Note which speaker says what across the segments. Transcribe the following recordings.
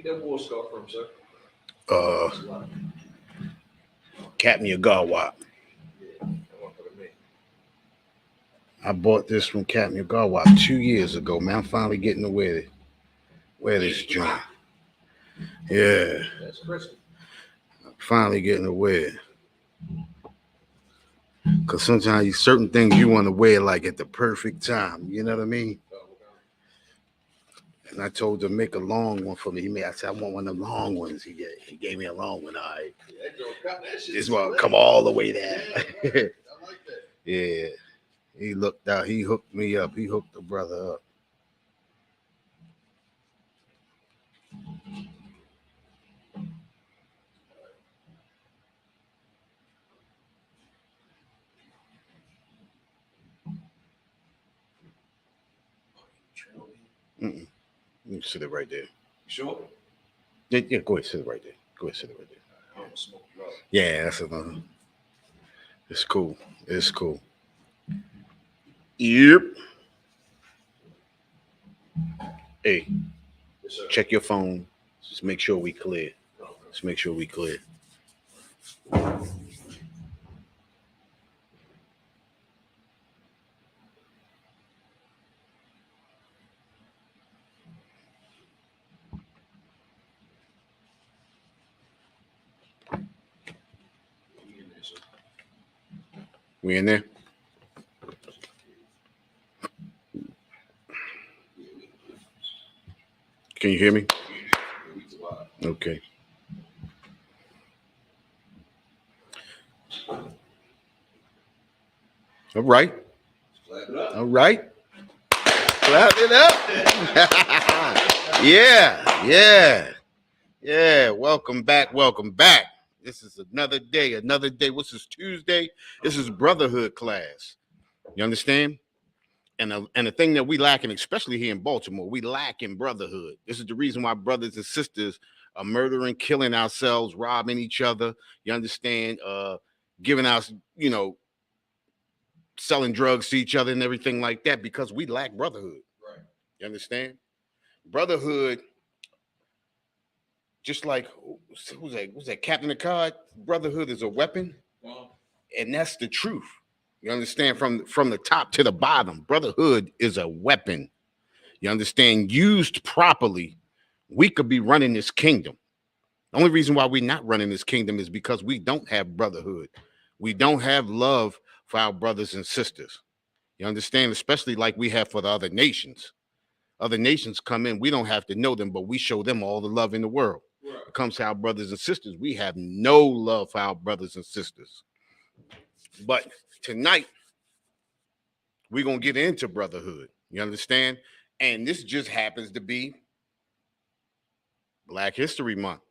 Speaker 1: That war scar from, sir?
Speaker 2: Captain Yagawa. I bought this from Captain Yagawa 2 years ago, man. I'm finally getting to wear this joint. Yeah.
Speaker 1: That's Christmas.
Speaker 2: I'm finally getting to wear it. Because sometimes certain things you want to wear like at the perfect time. You know what I mean? And I told him to make a long one for me. I said, I want one of them long ones. He gave me a long one. All right. This one come all the way there.
Speaker 1: I like that.
Speaker 2: Yeah. He looked out. He hooked me up. He hooked the brother up. Mm-mm. You sit it right there.
Speaker 1: Sure.
Speaker 2: Yeah, go ahead, sit it right there. Go ahead, sit it right there.
Speaker 1: I'm gonna smoke you up.
Speaker 2: Yeah, that's another. It's cool. It's cool. Yep. Hey,
Speaker 1: Yes, sir.
Speaker 2: check your phone. Just make sure we clear. Just make sure we clear. We in there? Can you hear me? Okay. All right.
Speaker 1: Clap it up.
Speaker 2: All right. Clap it up. Yeah. Welcome back. This is another day. What's this, Tuesday? This is Brotherhood class. You understand? And the thing that we lacking, especially here in Baltimore, we lack in brotherhood. This is the reason why brothers and sisters are murdering, killing ourselves, robbing each other. You understand? Giving us, selling drugs to each other and everything like that, because we lack brotherhood.
Speaker 1: Right.
Speaker 2: You understand? Brotherhood, just like who's that? Captain of Card. Brotherhood is a weapon, and that's the truth. You understand? From the top to the bottom, brotherhood is a weapon. You understand? Used properly, we could be running this kingdom. The only reason why we're not running this kingdom is because we don't have brotherhood. We don't have love for our brothers and sisters. You understand? Especially like we have for the other nations. Other nations come in, we don't have to know them, but we show them all the love in the world. it comes to our brothers and sisters, we have no love for our brothers and sisters. But tonight, we're going to get into brotherhood. You understand? And this just happens to be Black History Month.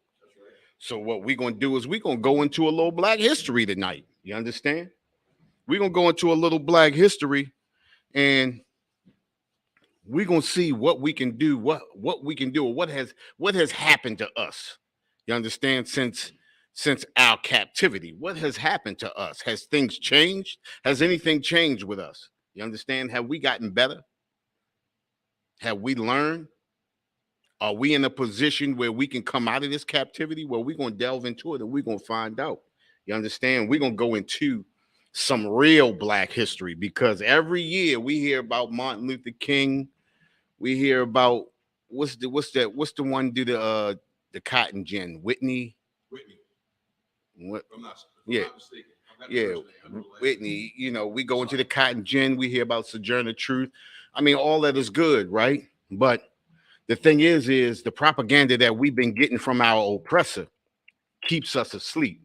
Speaker 2: So what we're going to do is we're going to go into a little Black history tonight. You understand? We're going to go into a little Black history, and we're going to see what we can do, what we can do, or what has happened to us. You understand? Since our captivity, what has happened to us? Has things changed? Has anything changed with us? You understand? Have we gotten better? Have we learned? Are we in a position where we can come out of this captivity? Well, we're going to delve into it and we're going to find out. You understand? We're going to go into some real Black history, because every year we hear about Martin Luther King. We hear about what's the one do the cotton gin? Whitney. What? I'm not mistaken. Whitney. You know, we go into the cotton gin. We hear about Sojourner Truth. I mean, all that is good, right? But the thing is the propaganda that we've been getting from our oppressor keeps us asleep.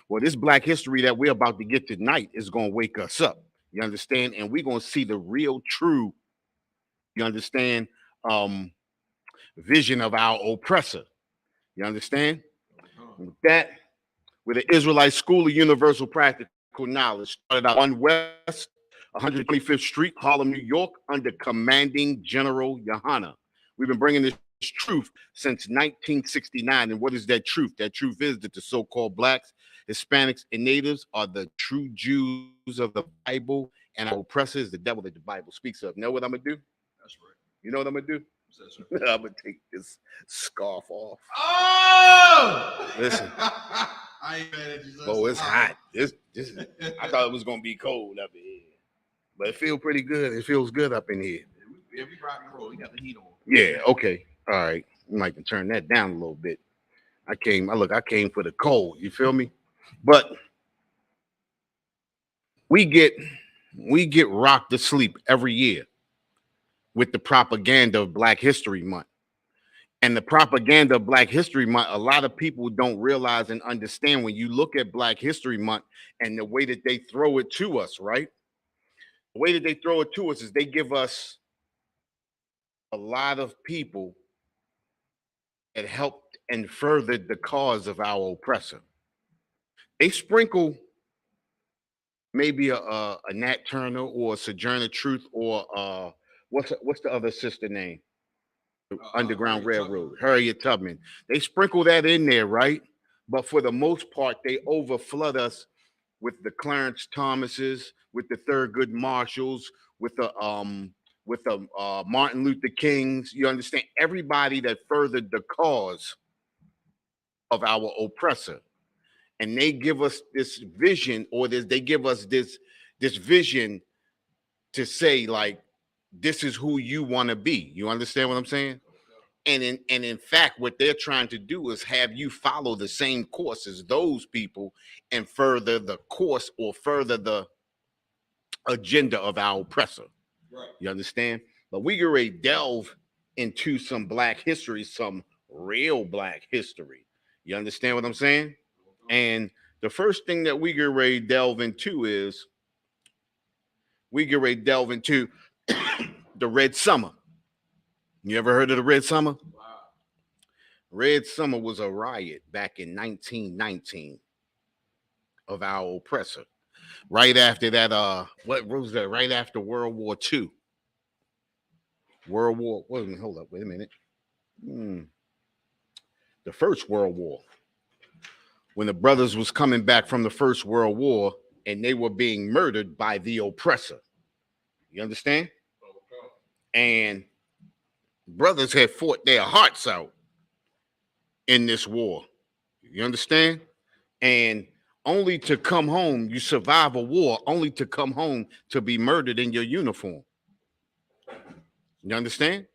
Speaker 2: Well, this Black history that we're about to get tonight is going to wake us up. You understand? And we're going to see the real, true, you understand, vision of our oppressor. You understand? With that, with the Israelite School of Universal Practical Knowledge, started out on West 125th Street, Harlem, New York, under Commanding General Yohana. We've been bringing this truth since 1969. And what is that truth? That truth is that the so-called Blacks, Hispanics, and Natives are the true Jews of the Bible, and our oppressor is the devil that the Bible speaks of. You know what I'm going to do?
Speaker 1: That's right.
Speaker 2: You know what I'm going to do? I'm going to take this scarf off.
Speaker 1: Oh!
Speaker 2: Listen.
Speaker 1: I ain't mad at you.
Speaker 2: Oh, it's hot. This I thought it was going to be cold up in here. But it feels pretty good. It feels good up in here.
Speaker 1: Yeah, we rock and roll. We got the heat on.
Speaker 2: Yeah, okay. All right. You might can turn that down a little bit. I came for the cold. You feel me? But we get rocked to sleep every year with the propaganda of Black History Month. And the propaganda of Black History Month, a lot of people don't realize and understand when you look at Black History Month and the way that they throw it to us, right? The way that they throw it to us is they give us a lot of people that helped and furthered the cause of our oppressor. They sprinkle maybe a Nat Turner or a Sojourner Truth or what's the other sister name? Underground Railroad, Harriet Tubman. They sprinkle that in there, right? But for the most part, they overflood us with the Clarence Thomases, with the Thurgood Marshalls, with the Martin Luther Kings. You understand? Everybody that furthered the cause of our oppressor. And they give us this vision, or they give us this vision to say, like, this is who you want to be. You understand what I'm saying? And in fact, what they're trying to do is have you follow the same course as those people and further the course or further the agenda of our oppressor. Right. You understand? But we can really delve into some Black history, some real Black history. You understand what I'm saying? And the first thing that we get ready to delve into is the Red Summer. You ever heard of the Red Summer? Wow. Red Summer was a riot back in 1919 of our oppressor. Right after that, what was that? Right after World War II. Hold up, wait a minute. The First World War. When the brothers was coming back from the First World War and they were being murdered by the oppressor. You understand? And brothers had fought their hearts out in this war. You understand? And only to come home, you survive a war, only to come home to be murdered in your uniform. You understand?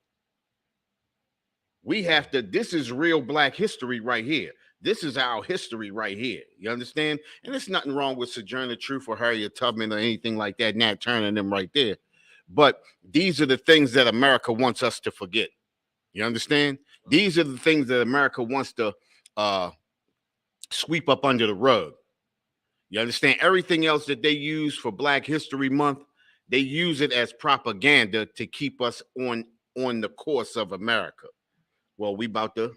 Speaker 2: This is real Black history right here. This is our history right here. You understand? And there's nothing wrong with Sojourner Truth or Harriet Tubman or anything like that, Nat Turner and them right there. But these are the things that America wants us to forget. You understand? These are the things that America wants to sweep up under the rug. You understand? Everything else that they use for Black History Month, they use it as propaganda to keep us on the course of America. Well, we about to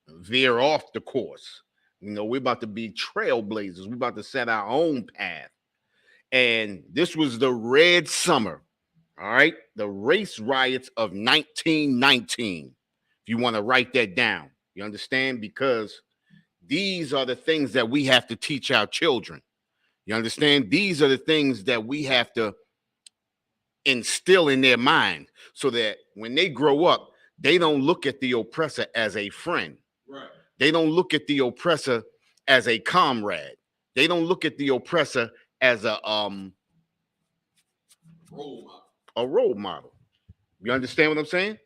Speaker 2: veer off the course. You know, we're about to be trailblazers. We're about to set our own path. And this was the Red Summer, all right? The race riots of 1919. If you want to write that down, you understand? Because these are the things that we have to teach our children. You understand? These are the things that we have to instill in their mind so that when they grow up, they don't look at the oppressor as a friend.
Speaker 1: Right.
Speaker 2: They don't look at the oppressor as a comrade. They don't look at the oppressor as a role model. You understand what I'm saying?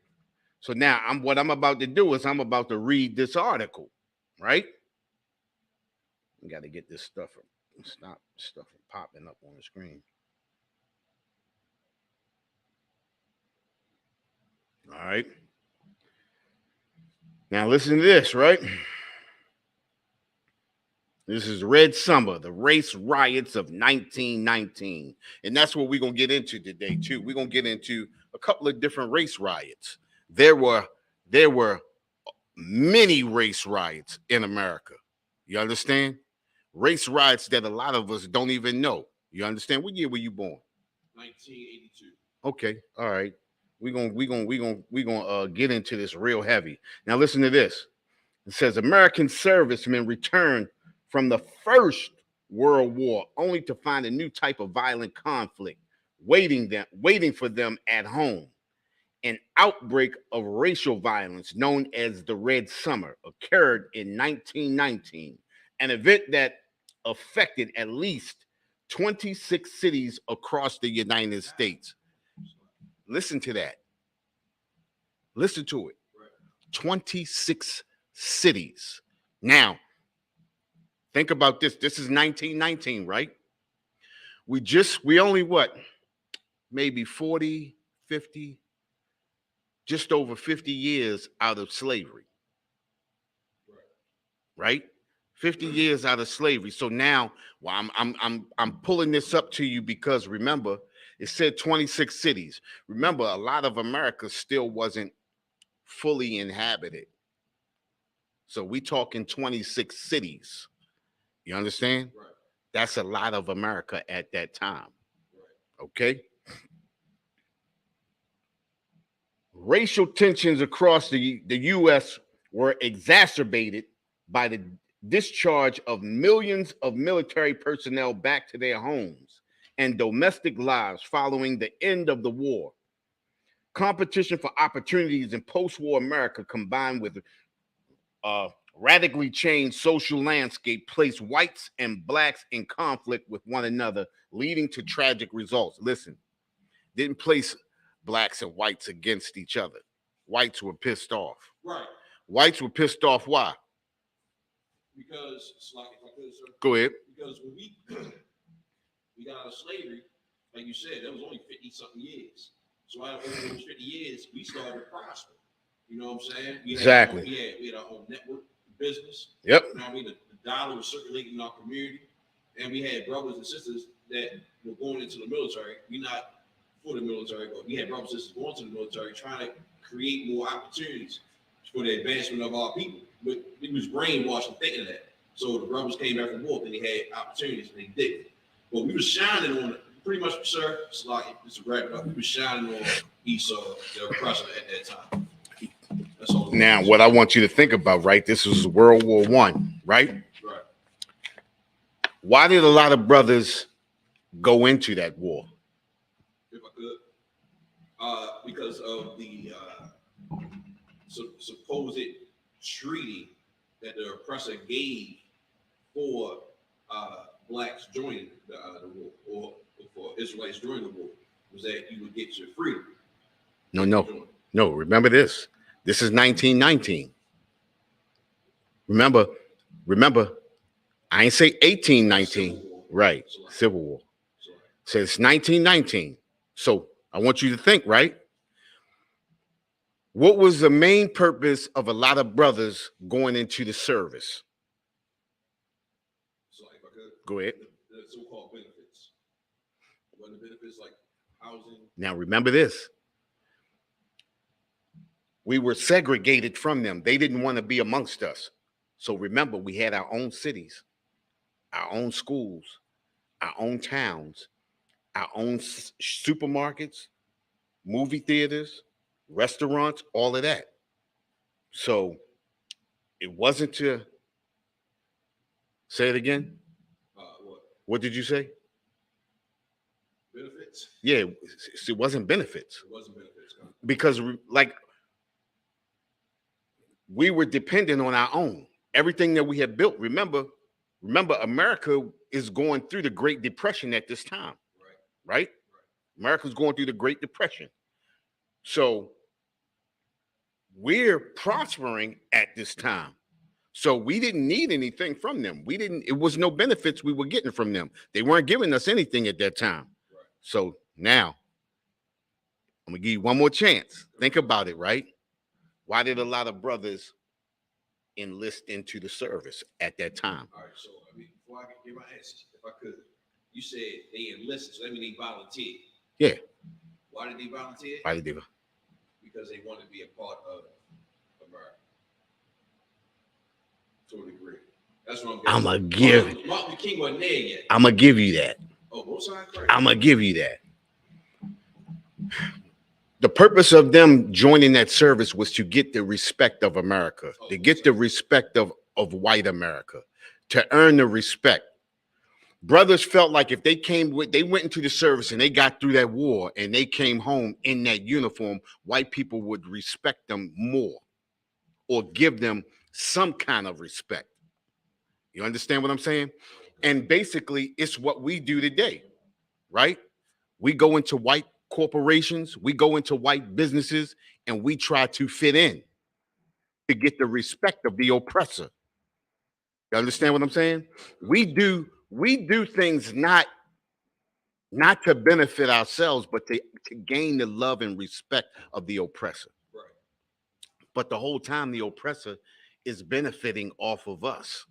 Speaker 2: So now what I'm about to do is I'm about to read this article, right? You got to get this stuff stop stuff from popping up on the screen. All right. Now listen to this, right? This is Red Summer, the race riots of 1919. And that's what we're going to get into today, too. We're going to get into a couple of different race riots. There were many race riots in America. You understand? Race riots that a lot of us don't even know. You understand? What year were you born?
Speaker 1: 1982.
Speaker 2: Okay. All right. We're gonna get into this real heavy. Now listen to this. It says American servicemen returned from the First World War only to find a new type of violent conflict waiting for them at home. An outbreak of racial violence known as the Red Summer occurred in 1919, an event that affected at least 26 cities across the United States. Listen to that. Listen to it. 26 cities. Now, think about this. This is 1919, right? We only what? Maybe 40, 50, just over 50 years out of slavery. Right? 50 years out of slavery. So now, well, I'm pulling this up to you because remember, it said 26 cities. Remember, a lot of America still wasn't fully inhabited. So we talking 26 cities. You understand?
Speaker 1: Right.
Speaker 2: That's a lot of America at that time. Right. Okay. Racial tensions across the U.S. were exacerbated by the discharge of millions of military personnel back to their homes and domestic lives following the end of the war. Competition for opportunities in post-war America combined with radically changed social landscape placed whites and blacks in conflict with one another, leading to tragic results. Listen, didn't place blacks and whites against each other. Whites were pissed off.
Speaker 1: Right.
Speaker 2: Whites were pissed off. Why?
Speaker 1: Because, if I could, sir.
Speaker 2: Go ahead.
Speaker 1: Because when we got out of slavery, like you said, that was only 50-something years. So out of over those 50 years, we started to prosper. You know what I'm saying? We had our own network business.
Speaker 2: Yep.
Speaker 1: You know what I mean? The dollar was circulating in our community. And we had brothers and sisters that were going into the military. We're not for the military, but we had brothers and sisters going to the military trying to create more opportunities for the advancement of our people. But it was brainwashed thinking that. So the brothers came back from war and they had opportunities and they did it. But we were shining on it. Pretty much, sir, it's like it's a wrap up. We were shining on Esau, the oppressor at that time. That's all.
Speaker 2: Now, what I want you to think about, right? This was World War I, right?
Speaker 1: Right.
Speaker 2: Why did a lot of brothers go into that war?
Speaker 1: If I could, because of the supposed treaty that the oppressor gave for blacks joining the war, or for Israelites joining the war, was that you would get your freedom. No.
Speaker 2: Remember this. This is 1919. Remember. I ain't say 1819. Right. Civil War. So it's 1919. So I want you to think, right? What was the main purpose of a lot of brothers going into the service?
Speaker 1: So if I could,
Speaker 2: Go ahead.
Speaker 1: the so-called benefits. What the benefits like housing?
Speaker 2: Now remember this. We were segregated from them. They didn't want to be amongst us. So remember, we had our own cities, our own schools, our own towns, our own supermarkets, movie theaters, restaurants, all of that. So it wasn't to say it again.
Speaker 1: What?
Speaker 2: What did you say?
Speaker 1: Benefits?
Speaker 2: Yeah, it wasn't benefits.
Speaker 1: It wasn't benefits.
Speaker 2: Because like we were dependent on our own. Everything that we had built. Remember, America is going through the Great Depression at this time. Right? America's going through the Great Depression. So we're prospering at this time. So we didn't need anything from them. It was no benefits we were getting from them. They weren't giving us anything at that time.
Speaker 1: Right.
Speaker 2: So now I'm gonna give you one more chance. Think about it, right? Why did a lot of brothers enlist into the service at that time?
Speaker 1: All right, so I mean, before I give my answers, if I could, you said they enlisted, so that means they volunteered.
Speaker 2: Yeah.
Speaker 1: Why did they volunteer?
Speaker 2: Why did they?
Speaker 1: Because they wanted to be a part of America. To a degree. That's what
Speaker 2: I'm gonna give.
Speaker 1: Martin Luther King wasn't there yet.
Speaker 2: I'm gonna give you that.
Speaker 1: Oh, both sides.
Speaker 2: I'm gonna give you that. The purpose of them joining that service was to get the respect of America, to get the respect of white America, to earn the respect. Brothers felt like if they went into the service and they got through that war and they came home in that uniform, white people would respect them more or give them some kind of respect. You understand what I'm saying? And basically, it's what we do today, right? We go into white corporations, we go into white businesses, and we try to fit in to get the respect of the oppressor. You understand what I'm saying? We do things not to benefit ourselves, but to gain the love and respect of the oppressor.
Speaker 1: Right.
Speaker 2: But the whole time the oppressor is benefiting off of us.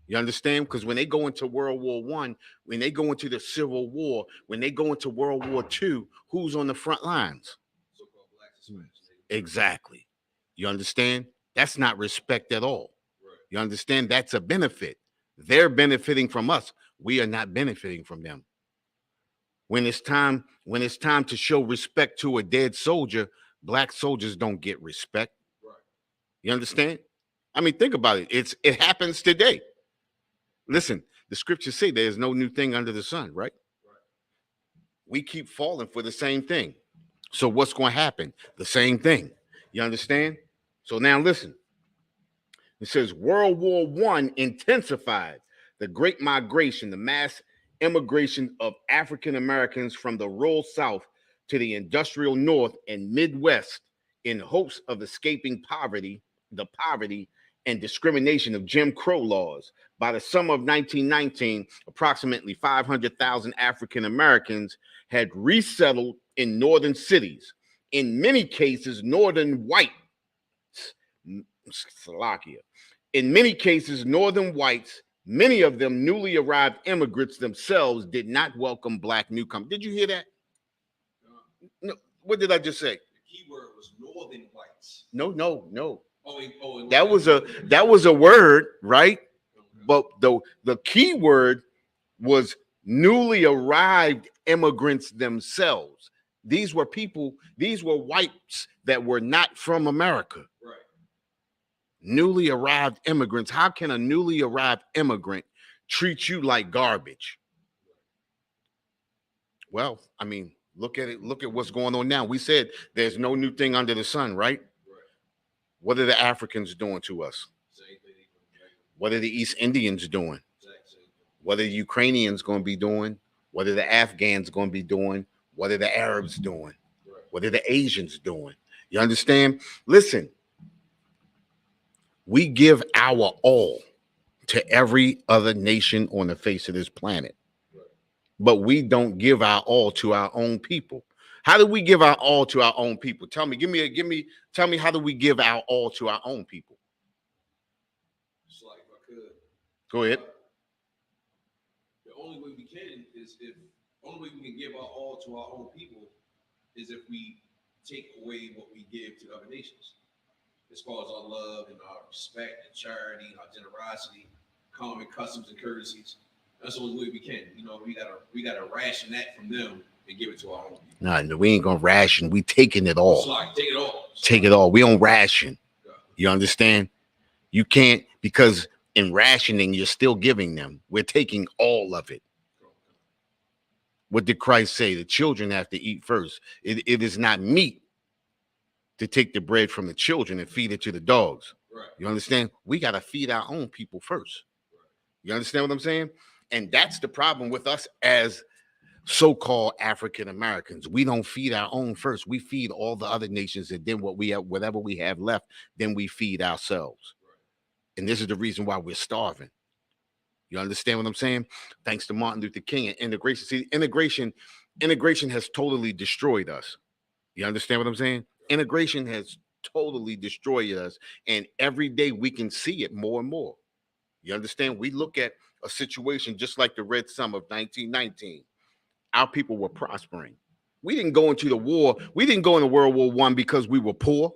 Speaker 2: You understand? Because when they go into World War I, when they go into the Civil War, when they go into World War II, who's on the front lines?
Speaker 1: So-called blacks and Spanish.
Speaker 2: Exactly. You understand? That's not respect at all.
Speaker 1: Right.
Speaker 2: You understand? That's a benefit. They're benefiting from us. We are not benefiting from them. When it's time to show respect to a dead soldier, black soldiers don't get respect.
Speaker 1: Right.
Speaker 2: You understand? I mean, think about it. It happens today. Listen, the scriptures say there's no new thing under the sun, right? We keep falling for the same thing. So what's going to happen? The same thing. You understand? So now listen. It says World War I intensified the Great Migration, the mass immigration of African Americans from the rural South to the industrial North and Midwest in hopes of escaping the poverty and discrimination of Jim Crow laws. By the summer of 1919, approximately 500,000 African Americans had resettled in northern cities. In many cases, northern whites, many of them newly arrived immigrants themselves, did not welcome black newcomers. Did you hear that? No. What did I just say?
Speaker 1: The key word was northern whites.
Speaker 2: No.
Speaker 1: Oh,
Speaker 2: that was a word, right? But the key word was newly arrived immigrants themselves. These were whites that were not from America.
Speaker 1: Right.
Speaker 2: Newly arrived immigrants. How can a newly arrived immigrant treat you like garbage? Well, I mean, look at it. Look at what's going on now. We said there's no new thing under the sun, right? What are the Africans doing to us? What are the East Indians doing? What are the Ukrainians going to be doing? What are the Afghans going to be doing? What are the Arabs doing? What are the Asians doing? You understand? Listen, we give our all to every other nation on the face of this planet, but we don't give our all to our own people. How do we give our all to our own people? Tell me, tell me, how do we give our all to our own people?
Speaker 1: Just like if I could.
Speaker 2: Go ahead.
Speaker 1: The only way we can is if only way we can give our all to our own people is if we take away what we give to other nations. As far as our love and our respect and charity and our generosity, common customs and courtesies. That's the only way we can. You know, we gotta ration that from them and give it to our own people.
Speaker 2: No, we ain't gonna ration. We taking it all.
Speaker 1: Like, take it all.
Speaker 2: Take it all. We don't ration. You understand? You can't, because in rationing, you're still giving them. We're taking all of it. What did Christ say? The children have to eat first. It is not meat to take the bread from the children and feed it to the dogs.
Speaker 1: Right.
Speaker 2: You understand? We got to feed our own people first. You understand what I'm saying? And that's the problem with us as so-called African Americans. We don't feed our own first. We feed all the other nations, and then whatever we have left, then we feed ourselves. And this is the reason why we're starving. You understand what I'm saying? Thanks to Martin Luther King and integration. See, integration has totally destroyed us. You understand what I'm saying? Integration has totally destroyed us, and every day we can see it more and more. You understand? We look at a situation just like the Red Summer of 1919. Our people were prospering. We didn't go into the war. We didn't go into World War I because we were poor.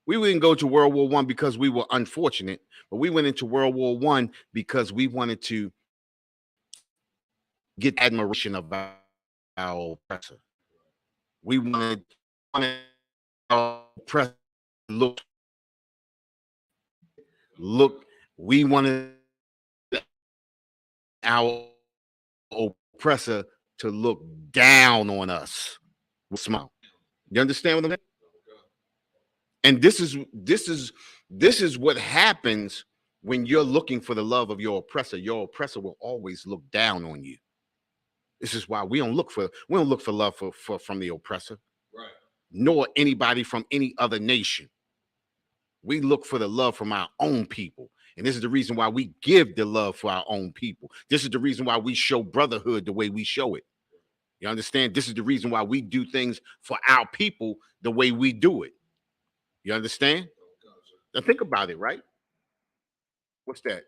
Speaker 2: We didn't go to World War I because we were unfortunate, but we went into World War I because we wanted to get admiration of our oppressor. We wanted our oppressor to look. We wanted our oppressor to look down on us with a smile. You understand what I'm saying? And this is what happens when you're looking for the love of your oppressor. Your oppressor will always look down on you. This is why we don't look for love from the oppressor,
Speaker 1: right?
Speaker 2: Nor anybody from any other nation. We look for the love from our own people. And this is the reason why we give the love for our own people. This is the reason why we show brotherhood the way we show it. You understand? This is the reason why we do things for our people the way we do it. You understand? Now think about it, right? What's that?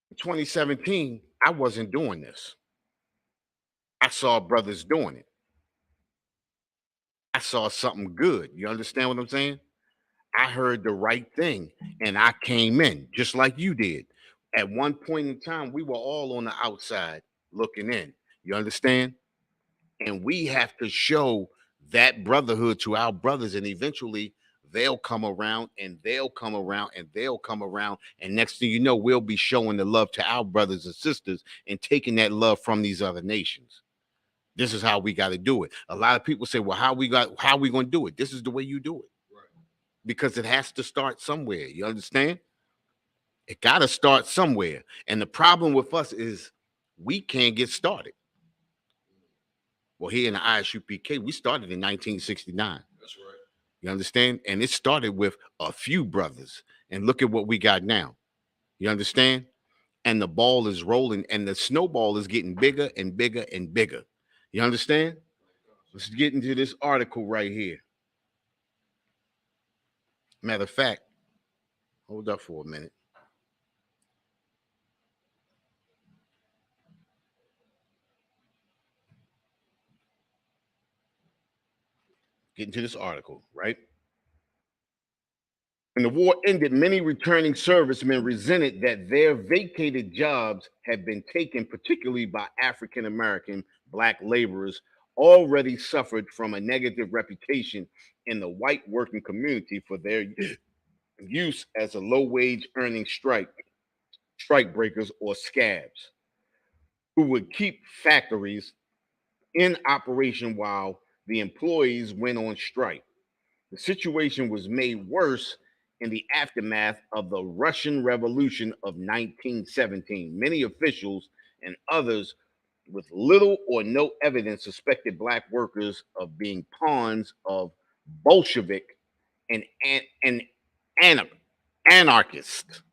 Speaker 2: In 2017, I wasn't doing this. I saw brothers doing it. I saw something good. You understand what I'm saying? I heard the right thing and I came in just like you did. At one point in time, we were all on the outside looking in. You understand? And we have to show that brotherhood to our brothers, and eventually they'll come around and they'll come around and they'll come around. And next thing you know, we'll be showing the love to our brothers and sisters and taking that love from these other nations. This is how we got to do it. A lot of people say, well, how we going to do it? This is the way you do it. Right. Because it has to start somewhere. You understand? It got to start somewhere. And the problem with us is we can't get started. Well, here in the Isupk, we started in 1969.
Speaker 1: That's right.
Speaker 2: You understand? And it started with a few brothers. And look at what we got now. You understand? And the ball is rolling and the snowball is getting bigger and bigger and bigger. You understand? Let's get into this article right here. Matter of fact, hold up for a minute. Get into this article, right? When the war ended, many returning servicemen resented that their vacated jobs had been taken, particularly by African American Black laborers already suffered from a negative reputation in the white working community for their use as a low-wage earning strike breakers or scabs, who would keep factories in operation while the employees went on strike. The situation was made worse in the aftermath of the Russian Revolution of 1917. Many officials and others with little or no evidence suspected Black workers of being pawns of Bolshevik and anarchist.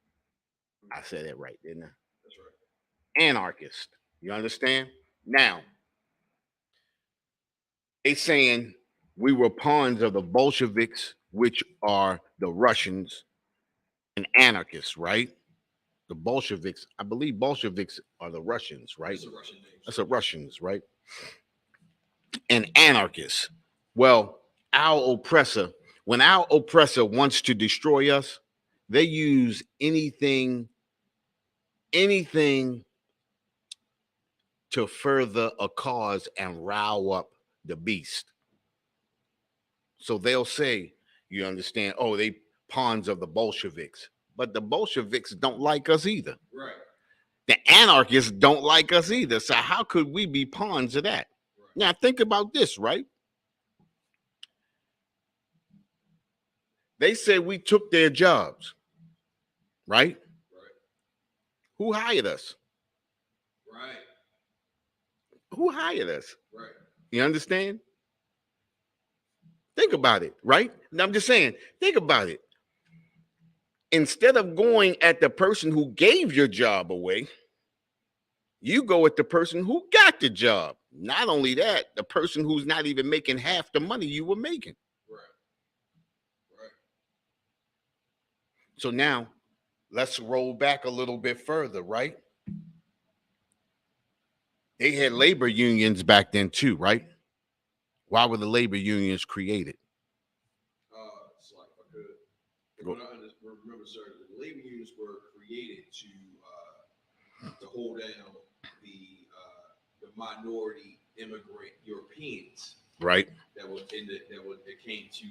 Speaker 2: I said that right, didn't I?
Speaker 1: That's right.
Speaker 2: Anarchist. You understand? Now, They saying we were pawns of the Bolsheviks, which are the Russians and anarchists, right? The Bolsheviks, I believe Bolsheviks are the Russians, right?
Speaker 1: That's a Russian name.
Speaker 2: That's the Russians, right? And anarchists. Well, our oppressor, when our oppressor wants to destroy us, they use anything to further a cause and rile up the beast. So they'll say, you understand, oh, they pawns of the Bolsheviks. But the Bolsheviks don't like us either.
Speaker 1: Right.
Speaker 2: The anarchists don't like us either. So how could we be pawns of that? Right. Now think about this, right? They said we took their jobs, right? Right. Who hired us?
Speaker 1: Right.
Speaker 2: Who hired us?
Speaker 1: Right.
Speaker 2: You understand? Think about it, right? Now I'm just saying, think about it. Instead of going at the person who gave your job away, you go at the person who got the job. Not only that, the person who's not even making half the money you were making.
Speaker 1: Right. Right.
Speaker 2: So now let's roll back a little bit further, right? They had labor unions back then too, right? Why were the labor unions created?
Speaker 1: So if I could, remember, sir, the labor unions were created to hold down the minority immigrant Europeans,
Speaker 2: right?
Speaker 1: That came to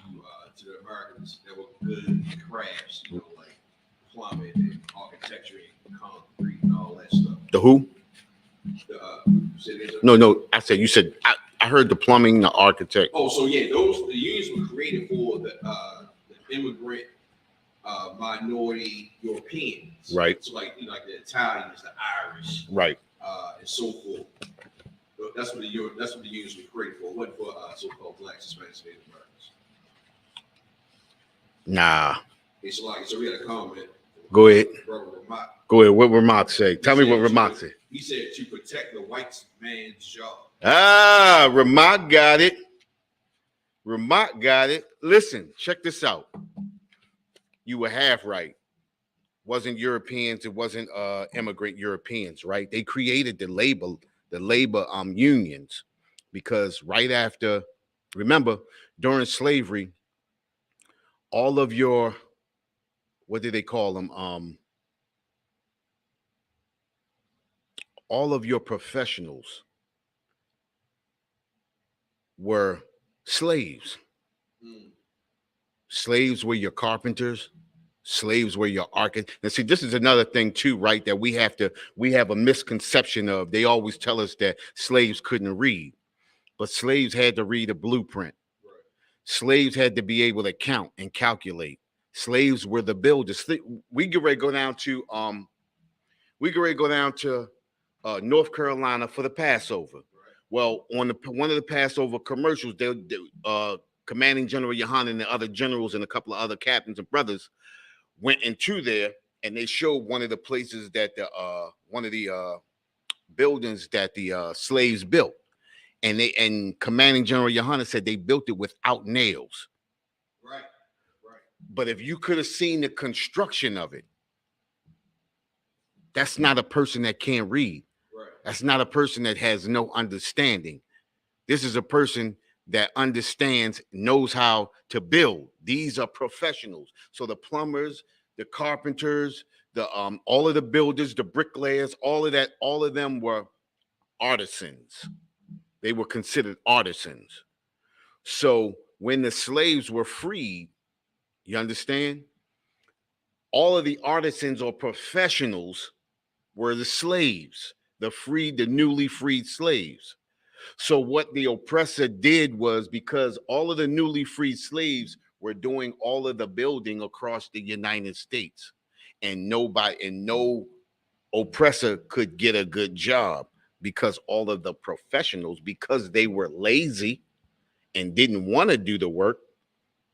Speaker 1: the Americans that were good at crafts, like plumbing and architecture and concrete and all that stuff.
Speaker 2: The who? No. I said you said I heard the plumbing, the architect.
Speaker 1: Oh, so yeah, the unions were created for the immigrant minority Europeans,
Speaker 2: right?
Speaker 1: So like the Italians, the Irish,
Speaker 2: right,
Speaker 1: and so forth. That's what the unions were created for. It wasn't for so-called blacks, Hispanics, Native Americans.
Speaker 2: Nah.
Speaker 1: So we had a comment.
Speaker 2: Go ahead.
Speaker 1: Ramak.
Speaker 2: Go ahead. What Ramak say? Tell me what Ramak said.
Speaker 1: He said to protect the white man's job.
Speaker 2: Ah, Ramak got it. Ramak got it. Listen, check this out. You were half right. Wasn't Europeans, it wasn't immigrant Europeans, right? They created the labor unions because right after, remember, during slavery, all of your, what do they call them? All of your professionals were slaves. Slaves were your carpenters. Slaves were your architects. Now, see, this is another thing too, right? That we have a misconception of. They always tell us that slaves couldn't read, but slaves had to read a blueprint. Right. Slaves had to be able to count and calculate. Slaves were the builders. We get ready to go down to North Carolina for the Passover. Right. Well, on one of the Passover commercials, Commanding General Yohanan and the other generals and a couple of other captains and brothers went into there, and they showed one of the places that one of the buildings that the slaves built, and Commanding General Yohanan said they built it without nails. Right. But if you could have seen the construction of it, that's not a person that can't read. Right. That's not a person that has no understanding. This is a person that understands, knows how to build. These are professionals. So the plumbers, the carpenters, the all of the builders, the bricklayers, all of them were artisans. They were considered artisans. So when the slaves were freed, you understand? All of the artisans or professionals were the slaves, the newly freed slaves. So what the oppressor did was, because all of the newly freed slaves were doing all of the building across the United States, and no oppressor could get a good job because all of the professionals, because they were lazy and didn't want to do the work,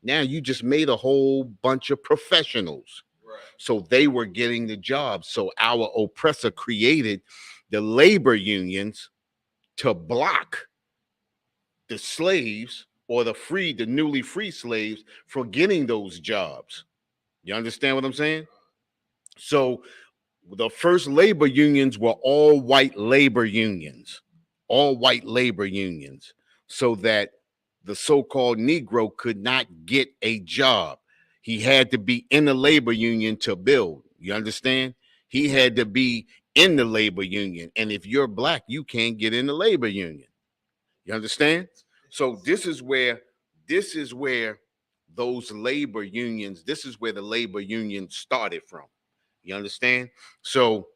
Speaker 2: now you just made a whole bunch of professionals. Right. So they were getting the job. So our oppressor created the labor unions to block the slaves or the newly free slaves from getting those jobs. You understand what I'm saying? So the first labor unions were all white labor unions, so that the so-called Negro could not get a job. He had to be in the labor union to build. You understand? He had to be in the labor union. And if you're black, you can't get in the labor union. You understand? So this is where those labor unions, this is where the labor union started from. You understand? So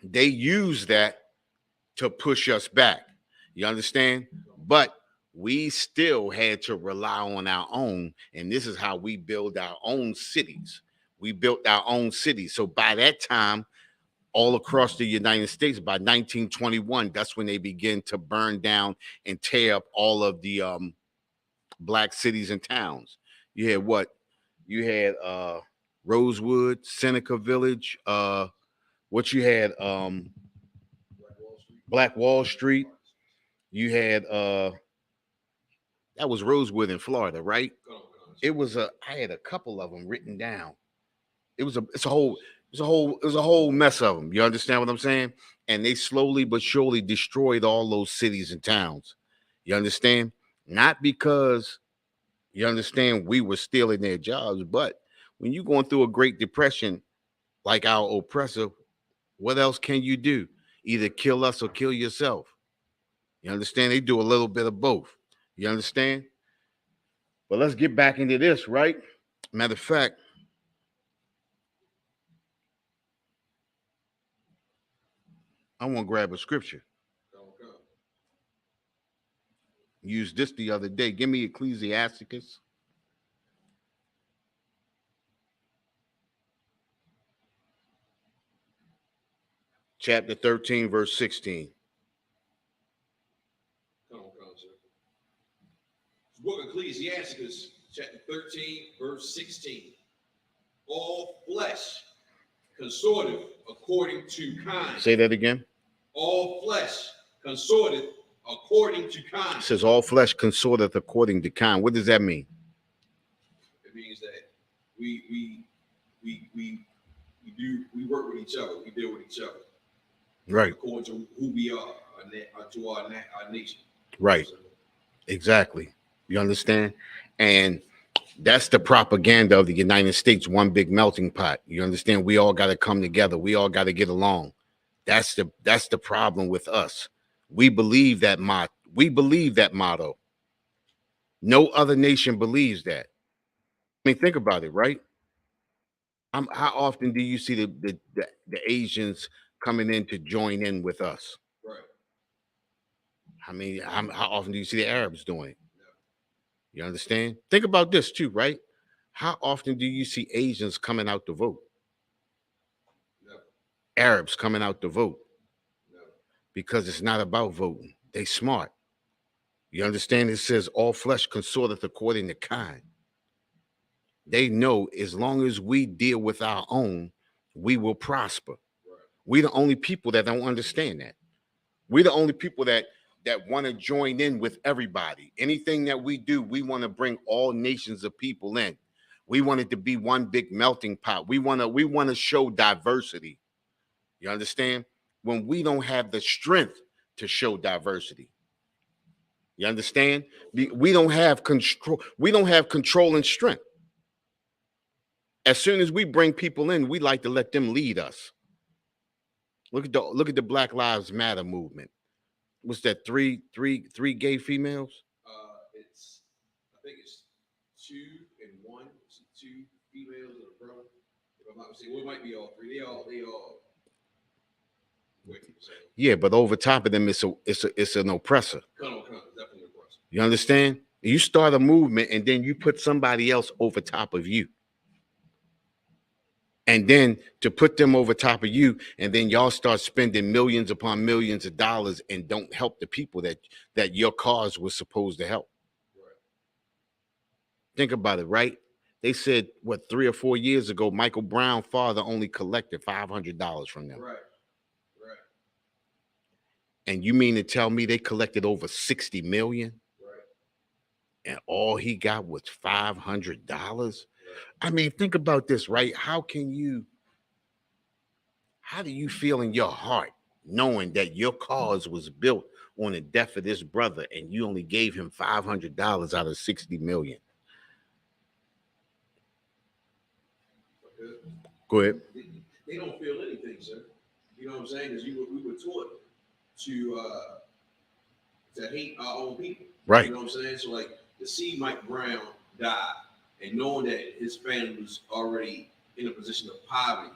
Speaker 2: they use that to push us back. You understand? But we still had to rely on our own. And this is how we build our own cities. We built our own cities. So by that time, all across the United States, by 1921, that's when they begin to burn down and tear up all of the black cities and towns. You had what? You had Rosewood, Seneca Village, what you had Black Wall Street. You had that was Rosewood in Florida, right? It was I had a couple of them written down. It's a whole mess of them. You understand what I'm saying? And they slowly but surely destroyed all those cities and towns. You understand? Not because you understand we were stealing their jobs, but when you're going through a Great Depression like our oppressor, what else can you do? Either kill us or kill yourself. You understand? They do a little bit of both. You understand? But let's get back into this, right? Matter of fact, I want to grab a scripture. Used this the other day. Give me Ecclesiasticus. Chapter 13, verse 16.
Speaker 1: Come on, sir. The book of Ecclesiasticus, chapter 13, verse 16. All flesh consorteth according to kind.
Speaker 2: Say that again.
Speaker 1: All flesh consorteth according to kind.
Speaker 2: It says all flesh consorteth according to kind. What does that mean?
Speaker 1: It means that we work with each other. We deal with each other.
Speaker 2: Right.
Speaker 1: According to who we are, to our nation.
Speaker 2: Right. So, exactly. You understand? And that's the propaganda of the United States, one big melting pot. You understand? We all got to come together. We all got to get along. That's the problem with us. We believe that motto. No other nation believes that. I mean, think about it, right? How often do you see the Asians coming in to join in with us?
Speaker 1: Right.
Speaker 2: I mean, how often do you see the Arabs doing it? You understand? Think about this too, right? How often do you see Asians coming out to vote?
Speaker 1: No.
Speaker 2: Arabs coming out to vote?
Speaker 1: No.
Speaker 2: Because it's not about voting. They smart. You understand? It says all flesh consorteth according to kind. They know as long as we deal with our own, we will prosper. Right. We're the only people that don't understand that. We're the only people that want to join in with everybody. Anything that we do, we want to bring all nations of people in. We want it to be one big melting pot. We want to show diversity. You understand? When we don't have the strength to show diversity. You understand? We don't have control. We don't have control and strength. As soon as we bring people in, we like to let them lead us. Look at the Black Lives Matter movement. What's that? Three gay females?
Speaker 1: I think it's 2 and 1. It's 2 females and a brother. If I'm not mistaken, well, it might be all 3. They all.
Speaker 2: Yeah, but over top of them, it's an oppressor.
Speaker 1: Definitely an oppressor.
Speaker 2: You understand? You start a movement and then you put somebody else over top of you. And then to put them over top of you, and then y'all start spending millions upon millions of dollars and don't help the people that your cause was supposed to help. Right. Think about it, right? They said, 3 or 4 years ago, Michael Brown's father only collected $500 from them.
Speaker 1: Right.
Speaker 2: And you mean to tell me they collected over 60 million?
Speaker 1: Right.
Speaker 2: and all he got was $500. I mean, think about this, right? How do you feel in your heart knowing that your cause was built on the death of this brother and you only gave him $500 out of 60 million? Go ahead.
Speaker 1: They don't feel anything, sir. You know what I'm saying? Because we were taught to hate our own people.
Speaker 2: Right.
Speaker 1: You know what I'm saying? So like to see Mike Brown die and knowing that his family was already in a position of poverty,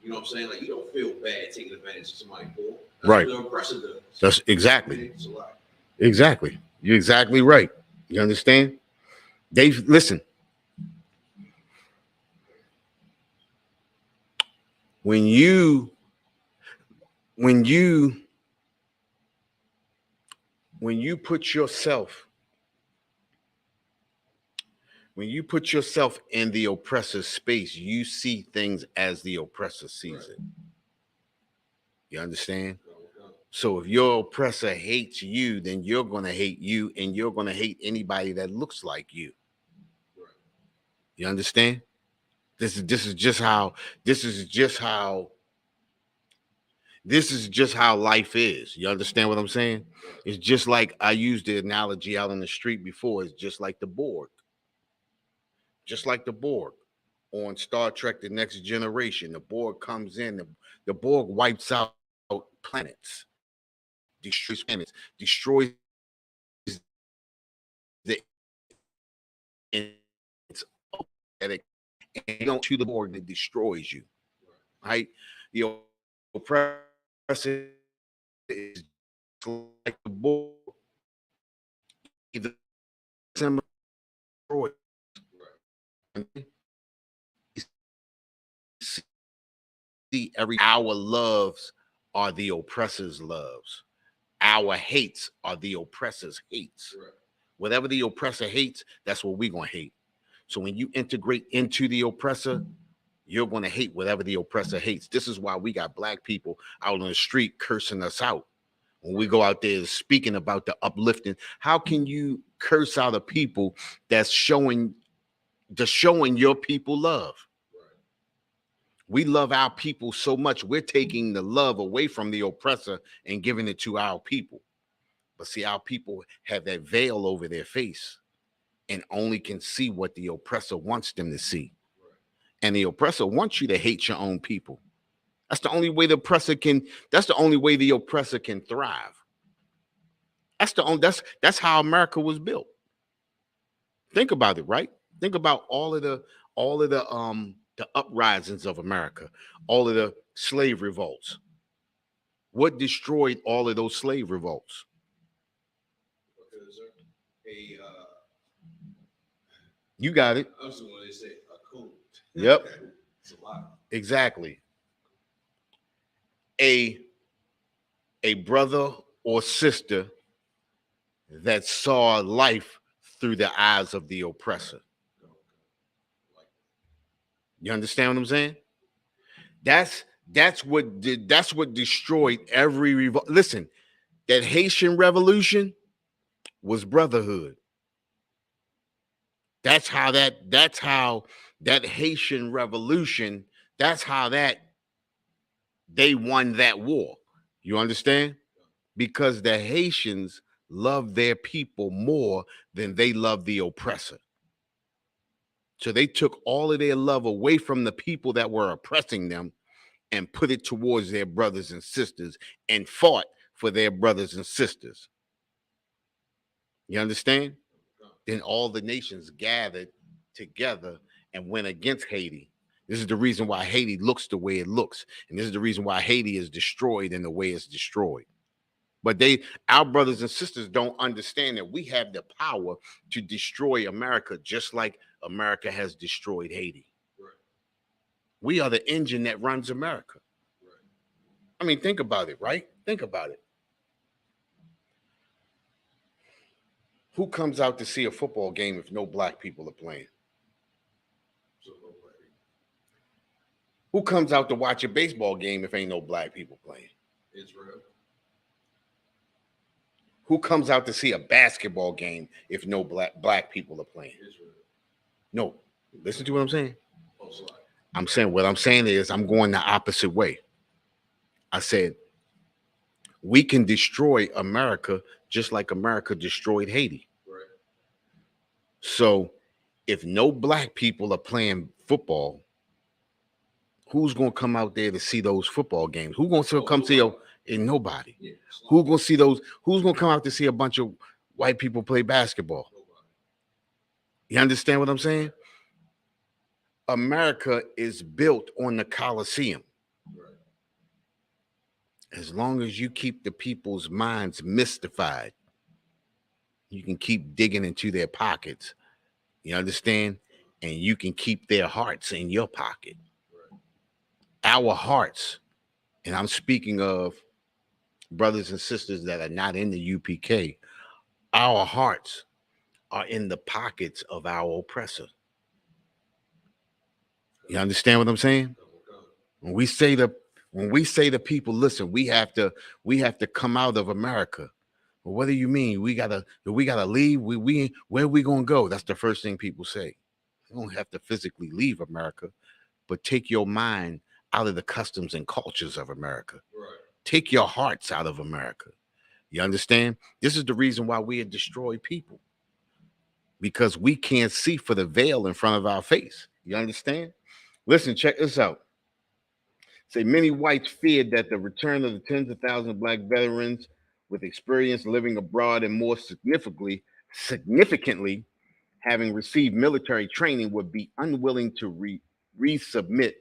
Speaker 1: you know what I'm saying? Like you don't feel bad taking advantage of somebody poor. That's
Speaker 2: right.
Speaker 1: what the oppressor does.
Speaker 2: That's exactly. Exactly. You're exactly right. You understand? Dave, listen. When you put yourself in the oppressor's space, you see things as the oppressor sees it. You understand? So if your oppressor hates you, then you're going to hate you, and you're going to hate anybody that looks like you. You understand? This is just how life is. You understand what I'm saying? It's just like I used the analogy out on the street before. It's just like the Borg. Just like the Borg on Star Trek: The Next Generation. The Borg comes in, the Borg wipes out planets, destroys the and you don't to the Borg that destroys you. Right? The oppressor is like the Borg. Either destroy. See, our loves are the oppressor's loves. Our hates are the oppressor's hates. Right. Whatever the oppressor hates, that's what we're going to hate. So when you integrate into the oppressor, you're going to hate whatever the oppressor hates. This is why we got black people out on the street cursing us out. When we go out there speaking about the uplifting, how can you curse out a people that's showing your people love? We love our people so much, we're taking the love away from the oppressor and giving it to our people. But see, our people have that veil over their face and only can see what the oppressor wants them to see. And the oppressor wants you to hate your own people. That's the only way the oppressor can thrive. That's how America was built. Think about it, right? Think about all of the uprisings of America, all of the slave revolts. What destroyed all of those slave revolts? You got it.
Speaker 1: I was the one that said a code.
Speaker 2: Yep.
Speaker 1: It's a lot.
Speaker 2: Exactly. A brother or sister that saw life through the eyes of the oppressor. You understand what I'm saying? That's what destroyed every revolt. Listen, that Haitian revolution was brotherhood. That's how that Haitian revolution, that's how that they won that war. You understand? Because the Haitians love their people more than they love the oppressor. So they took all of their love away from the people that were oppressing them and put it towards their brothers and sisters and fought for their brothers and sisters. You understand? Then all the nations gathered together and went against Haiti. This is the reason why Haiti looks the way it looks. And this is the reason why Haiti is destroyed in the way it's destroyed. But our brothers and sisters don't understand that we have the power to destroy America just like America has destroyed Haiti. Right. We are the engine that runs America. Right. I mean, think about it, right? Think about it. Who comes out to see a football game if no black people are playing? Who comes out to watch a baseball game if ain't no black people playing?
Speaker 1: Israel.
Speaker 2: Who comes out to see a basketball game if no black people are playing? No. Listen to what I'm saying. I'm saying what I'm saying is I'm going the opposite way. I said we can destroy America just like America destroyed Haiti.
Speaker 1: Right.
Speaker 2: So if no black people are playing football, who's gonna come out there to see those football games? Who's gonna come see you? And nobody. Yeah, who's gonna see those? Who's gonna come out to see a bunch of white people play basketball? Nobody. You understand what I'm saying? America is built on the Coliseum. Right. As long as you keep the people's minds mystified, you can keep digging into their pockets. You understand? And you can keep their hearts in your pocket. Right. Our hearts, and I'm speaking of brothers and sisters that are not in the UPK, our hearts are in the pockets of our oppressor. You understand what I'm saying? When we say to people, listen, we have to come out of America. Well, what do you mean? We gotta leave. Where are we gonna go? That's the first thing people say. You don't have to physically leave America, but take your mind out of the customs and cultures of America. Right. Take your hearts out of America. You understand? This is the reason why we destroy people. Because we can't see for the veil in front of our face. You understand? Listen, check this out. Say many whites feared that the return of the tens of thousands of black veterans with experience living abroad and more significantly having received military training would be unwilling to resubmit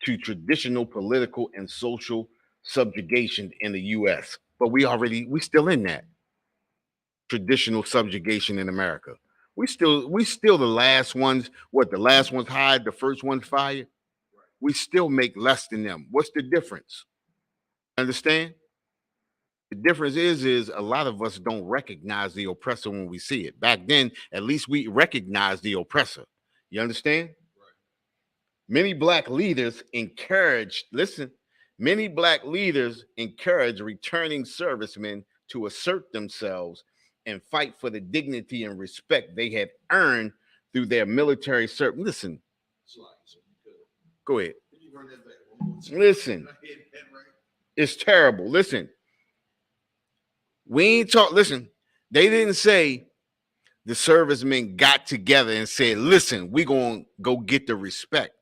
Speaker 2: to traditional political and social subjugation in the U.S. But we still in that traditional subjugation in America. We still the last ones. What, the last ones hired, the first ones fired? We still make less than them. What's the difference? Understand? The difference is a lot of us don't recognize the oppressor when we see it. Back then, at least we recognize the oppressor. You understand? Right. Many black leaders encourage returning servicemen to assert themselves and fight for the dignity and respect they had earned through their military service. Listen. Go ahead. Listen. It's terrible. Listen. We ain't talk. Listen, they didn't say the servicemen got together and said, listen, we're going to go get the respect.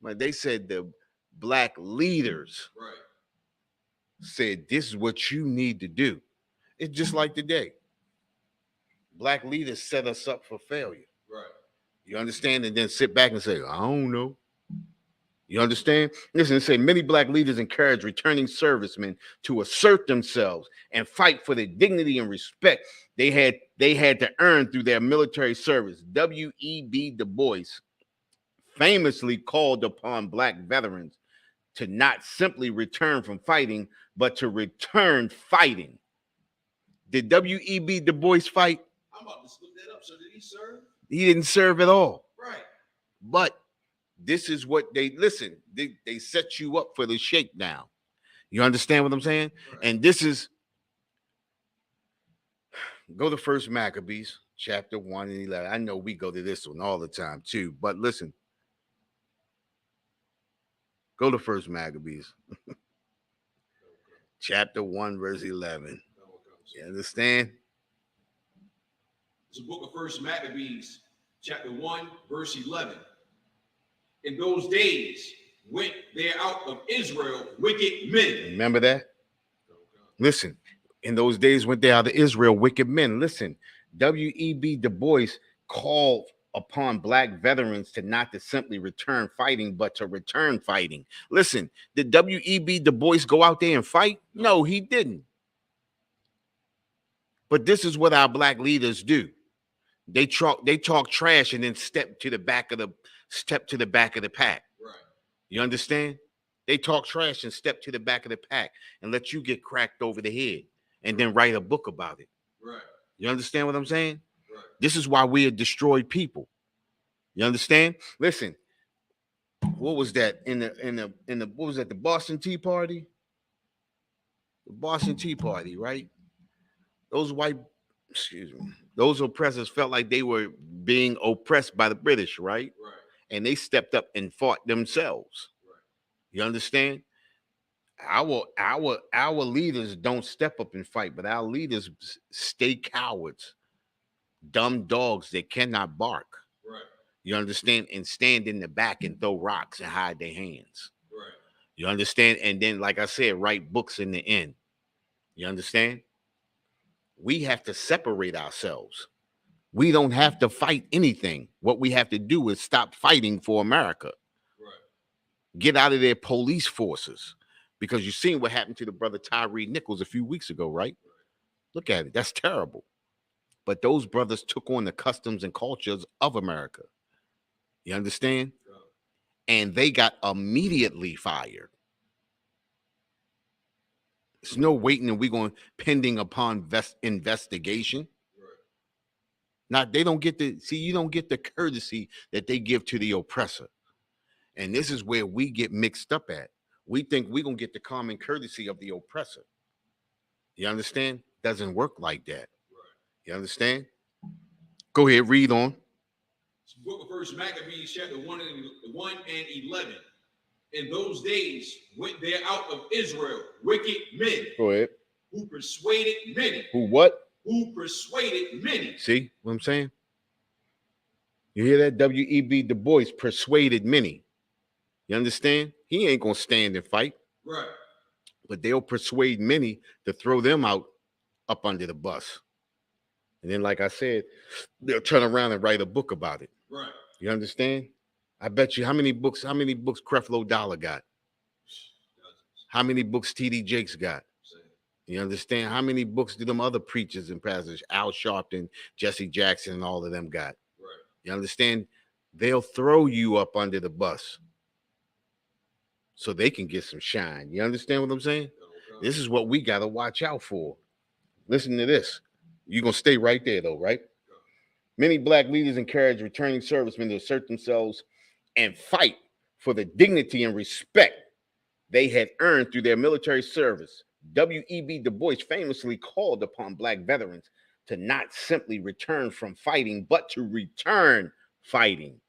Speaker 2: But they said the black leaders said, this is what you need to do. It's just like today. Black leaders set us up for failure. Right. You understand? And then sit back and say, I don't know. You understand? Listen, it say many black leaders encourage returning servicemen to assert themselves and fight for the dignity and respect they had to earn through their military service. W.E.B. Du Bois famously called upon black veterans to not simply return from fighting, but to return fighting. Did W.E.B. Du Bois fight?
Speaker 1: I'm about to look that up. So did he serve?
Speaker 2: He didn't serve at all.
Speaker 1: Right.
Speaker 2: But this is what they set you up for the shakedown. You understand what I'm saying? Right. And this is, go to First Maccabees, chapter 1 and 11. I know we go to this one all the time too, but listen. Go to First Maccabees, chapter 1, verse 11. You understand?
Speaker 1: It's the book of First Maccabees, chapter 1, verse 11. In those days went there out of Israel wicked men.
Speaker 2: Remember that? Listen, in those days went there out of Israel wicked men. Listen, W.E.B. Du Bois called upon black veterans to not to simply return fighting, but to return fighting. Listen, did W.E.B. Du Bois go out there and fight? No, he didn't. But this is what our black leaders do. They talk trash and then step to the back of the pack. Right. You understand? They talk trash and step to the back of the pack and let you get cracked over the head and then write a book about it. Right. You understand what I'm saying? Right. This is why we are destroyed people. You understand? Listen, what was that in the what was that, the Boston Tea Party? The Boston Tea Party, right? those white, excuse me, those oppressors felt like they were being oppressed by the British, right?
Speaker 1: Right.
Speaker 2: And they stepped up and fought themselves.
Speaker 1: Right.
Speaker 2: You understand? Our leaders don't step up and fight, but our leaders stay cowards, dumb dogs that cannot bark.
Speaker 1: Right.
Speaker 2: You understand? And stand in the back and throw rocks and hide their hands.
Speaker 1: Right.
Speaker 2: You understand? And then, like I said, write books in the end. You understand? We have to separate ourselves. We don't have to fight anything. What we have to do is stop fighting for America.
Speaker 1: Right.
Speaker 2: Get out of their police forces. Because you've seen what happened to the brother Tyree Nichols a few weeks ago, right? Look at it. That's terrible. But those brothers took on the customs and cultures of America. You understand? And they got immediately fired. There's no waiting and we're going pending upon investigation. Not they don't get the you don't get the courtesy that they give to the oppressor. And this is where we get mixed up at. We think we're gonna get the common courtesy of the oppressor. You understand? Doesn't work like that. You understand? Go ahead, read on.
Speaker 1: Book of First Maccabees, chapter 1 and 11. In those days went there out of Israel wicked men.
Speaker 2: Go ahead.
Speaker 1: Who persuaded many.
Speaker 2: Who what?
Speaker 1: Who persuaded many.
Speaker 2: See what I'm saying? You hear that? W.E.B. Du Bois persuaded many. You understand? He ain't gonna stand and fight.
Speaker 1: Right.
Speaker 2: But they'll persuade many to throw them out up under the bus. And then, like I said, they'll turn around and write a book about it.
Speaker 1: Right.
Speaker 2: You understand? I bet you how many books Creflo Dollar got? How many books T.D. Jakes got? You understand? How many books do them other preachers and pastors, Al Sharpton, Jesse Jackson, and all of them got?
Speaker 1: Right.
Speaker 2: You understand? They'll throw you up under the bus so they can get some shine. You understand what I'm saying? Okay. This is what we got to watch out for. Listen to this. You're going to stay right there, though, right? Okay. Many black leaders encourage returning servicemen to assert themselves and fight for the dignity and respect they had earned through their military service. W.E.B. Du Bois famously called upon black veterans to not simply return from fighting, but to return fighting.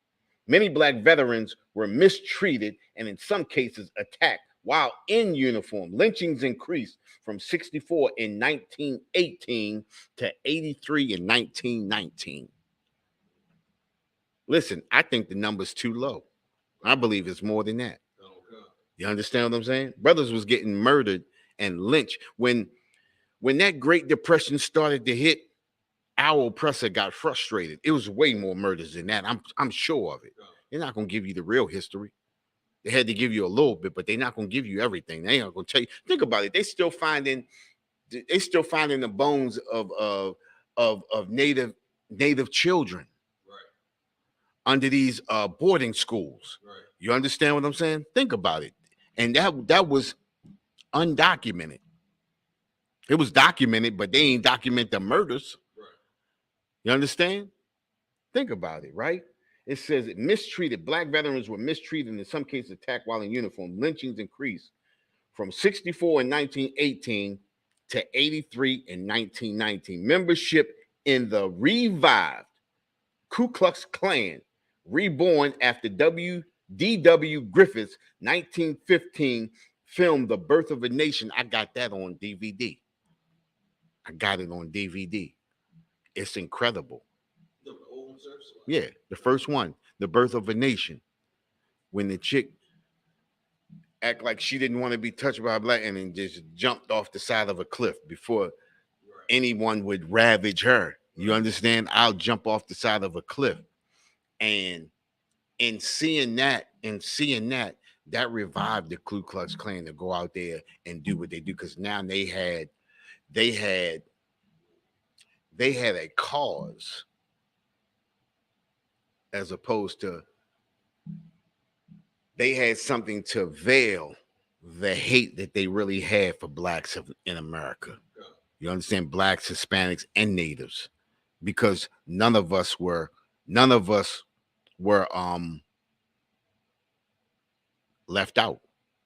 Speaker 2: Many black veterans were mistreated and in some cases attacked while in uniform. Lynchings increased from 64 in 1918 to 83 in 1919. Listen, I think the number's too low. I believe it's more than that. You understand what I'm saying? Brothers was getting murdered and lynched. When that Great Depression started to hit, our oppressor got frustrated. It was way more murders than that. I'm sure of it. They're not going to give you the real history. They had to give you a little bit, but they're not going to give you everything. They ain't going to tell you. Think about it. They still finding the bones of native children under these boarding schools. Right. You understand what I'm saying? Think about it. And that was undocumented. It was documented, but they ain't document the murders. Right. You understand? Think about it, right? It says it mistreated. Black veterans were mistreated, in some cases attacked while in uniform. Lynchings increased from 64 in 1918 to 83 in 1919. Membership in the revived Ku Klux Klan, reborn after D.W. Griffith's 1915 film, The Birth of a Nation. I got that on DVD. I got it on DVD. It's incredible. Yeah, the first one, The Birth of a Nation. When the chick act like she didn't want to be touched by a black and then just jumped off the side of a cliff before anyone would ravage her. You understand? I'll jump off the side of a cliff. And in seeing that, that revived the Ku Klux Klan to go out there and do what they do, because now they had a cause, as opposed to they had something to veil the hate that they really had for blacks in America. You understand? Blacks, Hispanics, and natives, because none of us were left out.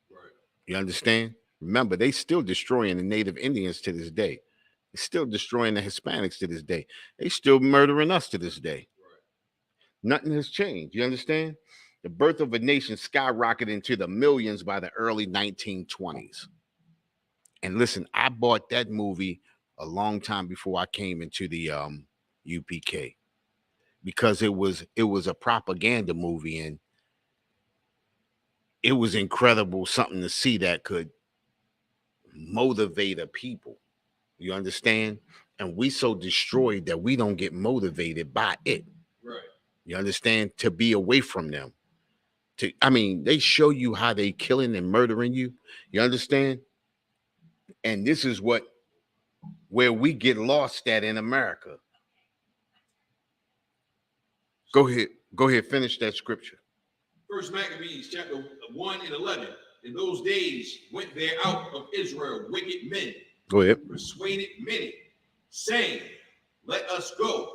Speaker 2: Right. You understand? Remember, they still destroying the native Indians to this day. It's still destroying the Hispanics to this day. They still murdering us to this day.
Speaker 1: Right.
Speaker 2: Nothing has changed. You understand? The birth of a nation skyrocketed into the millions by the early 1920s. And listen, I bought that movie a long time before I came into the UPK, because it was a propaganda movie, and it was incredible, something to see that could motivate a people. You understand? And we so destroyed that we don't get motivated by it.
Speaker 1: Right.
Speaker 2: You understand? To be away from them. I mean, they show you how they killing and murdering you. You understand? And this is where we get lost at in America. Go ahead, finish that scripture.
Speaker 1: First Maccabees chapter 1 and 11. In those days went there out of Israel wicked men.
Speaker 2: Go ahead.
Speaker 1: Persuaded many, saying, let us go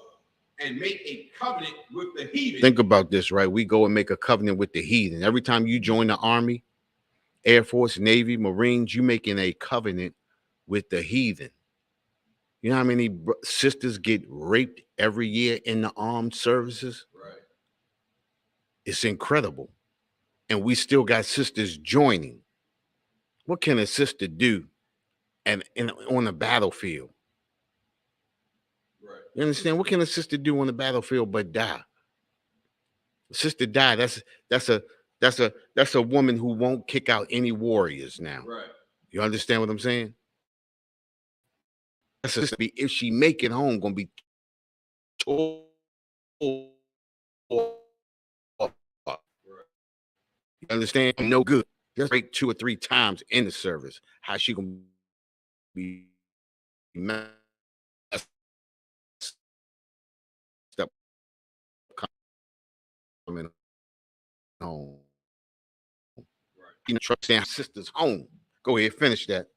Speaker 1: and make a covenant with the heathen.
Speaker 2: Think about this, right? We go and make a covenant with the heathen. Every time you join the Army, Air Force, Navy, Marines, you making a covenant with the heathen. You know how many sisters get raped every year in the armed services?
Speaker 1: Right.
Speaker 2: It's incredible. And we still got sisters joining. What can a sister do on the battlefield?
Speaker 1: Right.
Speaker 2: You understand? What can a sister do on the battlefield but die? A sister die. That's a woman who won't kick out any warriors now.
Speaker 1: Right.
Speaker 2: You understand what I'm saying? That's a sister, if she make it home, gonna be told. You understand? No good. Just break 2 or 3 times in the service. How she gonna be messed up coming home?
Speaker 1: Right.
Speaker 2: You know, trust their sister's home. Go ahead, finish that.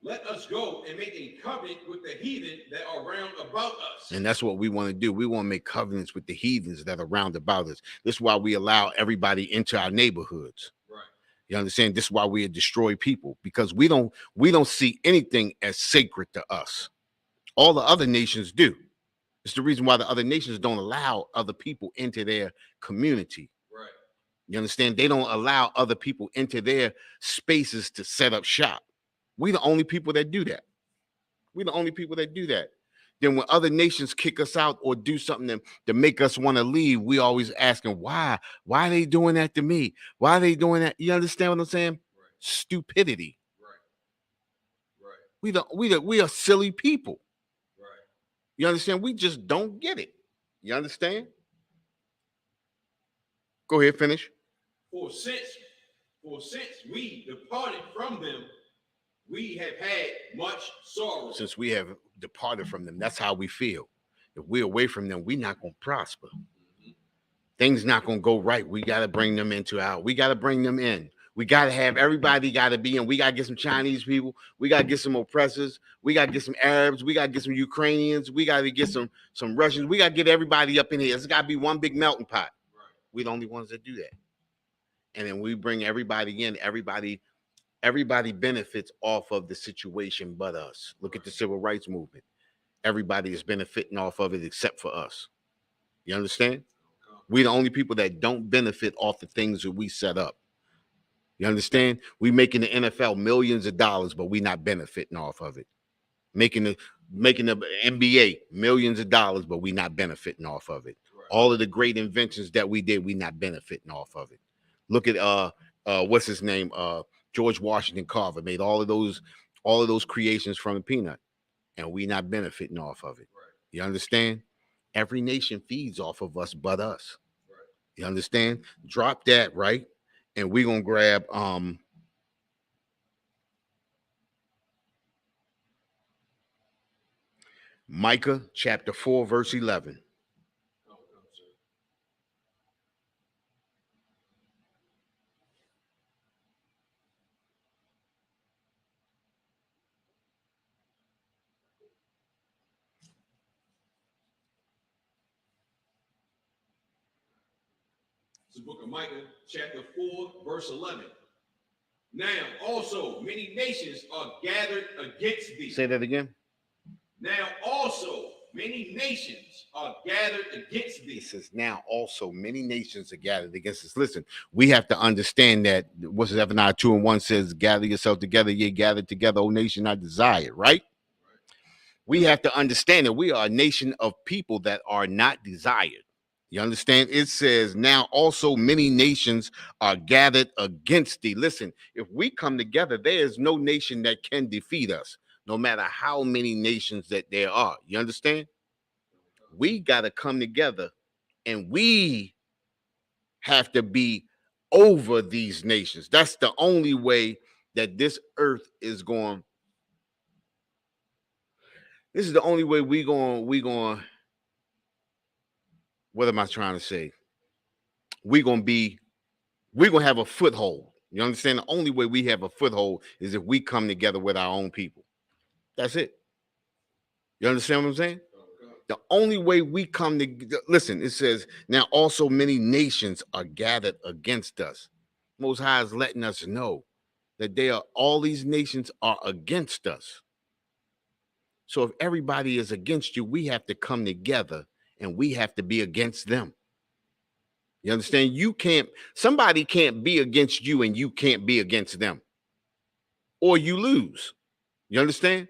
Speaker 1: Let us go and make a covenant with the heathen that are round about us.
Speaker 2: And that's what we want to do. We want to make covenants with the heathens that are round about us. This is why we allow everybody into our neighborhoods.
Speaker 1: Right.
Speaker 2: You understand? This is why we destroy people, because we don't see anything as sacred to us. All the other nations do. It's the reason why the other nations don't allow other people into their community.
Speaker 1: Right.
Speaker 2: You understand? They don't allow other people into their spaces to set up shop. We the only people that do that. We the only people that do that. Then when other nations kick us out or do something to make us want to leave, we always asking why. Why are they doing that to me? Why are they doing that? You understand what I'm saying?
Speaker 1: Right.
Speaker 2: Stupidity.
Speaker 1: Right. Right.
Speaker 2: We are silly people.
Speaker 1: Right.
Speaker 2: You understand? We just don't get it. You understand? Go ahead, finish.
Speaker 1: For since we departed from them, we have had much sorrow.
Speaker 2: Since we have departed from them, that's how we feel. If we're away from them, we're not going to prosper.
Speaker 1: Mm-hmm.
Speaker 2: Things not going to go right. We got to bring them we got to bring them in. We got to have everybody got to be in. We got to get some Chinese people. We got to get some oppressors. We got to get some Arabs. We got to get some Ukrainians. We got to get some Russians. We got to get everybody up in here. It's got to be one big melting pot.
Speaker 1: Right.
Speaker 2: We're the only ones that do that. And then we bring everybody in. Everybody benefits off of the situation but us. Look at the civil rights movement. Everybody is benefiting off of it except for us. You understand? We're the only people that don't benefit off the things that we set up. You understand? We making the NFL millions of dollars, but we not benefiting off of it. Making the NBA millions of dollars, but we not benefiting off of it. Right. All of the great inventions that we did, we not benefiting off of it. Look at what's his name? George Washington Carver made all of those creations from the peanut, and we not benefiting off of it.
Speaker 1: Right.
Speaker 2: You understand? Every nation feeds off of us but us.
Speaker 1: Right.
Speaker 2: You understand? Drop that, right? And we're gonna grab Micah chapter 4, verse 11.
Speaker 1: It's the book of Micah, chapter 4, verse 11. Now also many nations are gathered against thee.
Speaker 2: Say that again.
Speaker 1: Now also many nations are gathered against thee.
Speaker 2: It says, now also many nations are gathered against us. Listen, we have to understand that what's Zephaniah 2:1 says, gather yourself together, ye gathered together, O nation I desire, right? We have to understand that we are a nation of people that are not desired. You understand? It says, now also many nations are gathered against thee. Listen, if we come together, there is no nation that can defeat us, no matter how many nations that there are. You understand? We got to come together and we have to be over these nations. That's the only way that this earth is going. This is the only way we going. What am I trying to say? We're going to have a foothold. You understand? The only way we have a foothold is if we come together with our own people. That's it. You understand what I'm saying? The only way we come to listen, it says, now also many nations are gathered against us. Most High is letting us know that all these nations are against us. So if everybody is against you, we have to come together and we have to be against them. You understand? Somebody can't be against you and you can't be against them. Or you lose. You understand?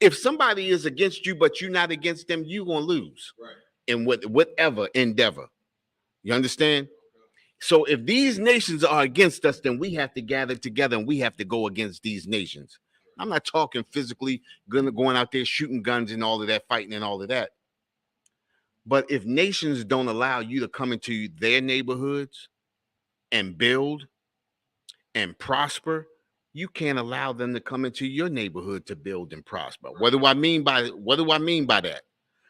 Speaker 2: If somebody is against you, but you're not against them, you're going to lose.
Speaker 1: Right.
Speaker 2: In whatever endeavor. You understand? So if these nations are against us, then we have to gather together and we have to go against these nations. I'm not talking physically going out there shooting guns and all of that, fighting and all of that. But if nations don't allow you to come into their neighborhoods and build and prosper, you can't allow them to come into your neighborhood to build and prosper. What do I mean by that?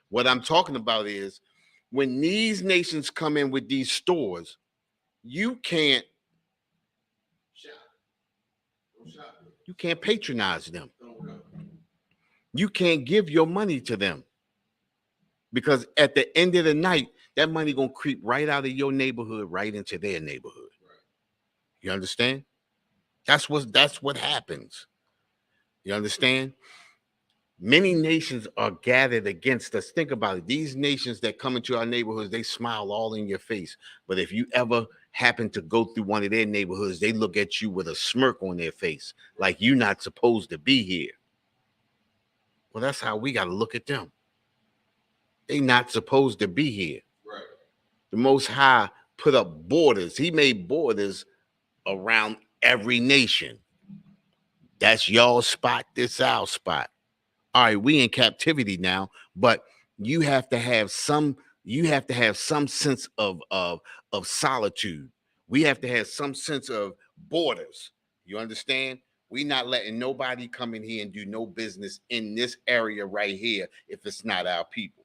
Speaker 2: What I'm talking about is when these nations come in with these stores, you can't patronize them. You can't give your money to them. Because at the end of the night, that money gonna creep right out of your neighborhood, right into their neighborhood. You understand? That's what happens. You understand? Many nations are gathered against us. Think about it. These nations that come into our neighborhoods, they smile all in your face. But if you ever happen to go through one of their neighborhoods, they look at you with a smirk on their face, like you're not supposed to be here. Well, that's how we got to look at them. They not supposed to be here.
Speaker 1: Right.
Speaker 2: The Most High put up borders. He made borders around every nation. That's y'all spot. This our spot. All right, we in captivity now, but you have to have some sense of solitude. We have to have some sense of borders. You understand? We not letting nobody come in here and do no business in this area right here if it's not our people.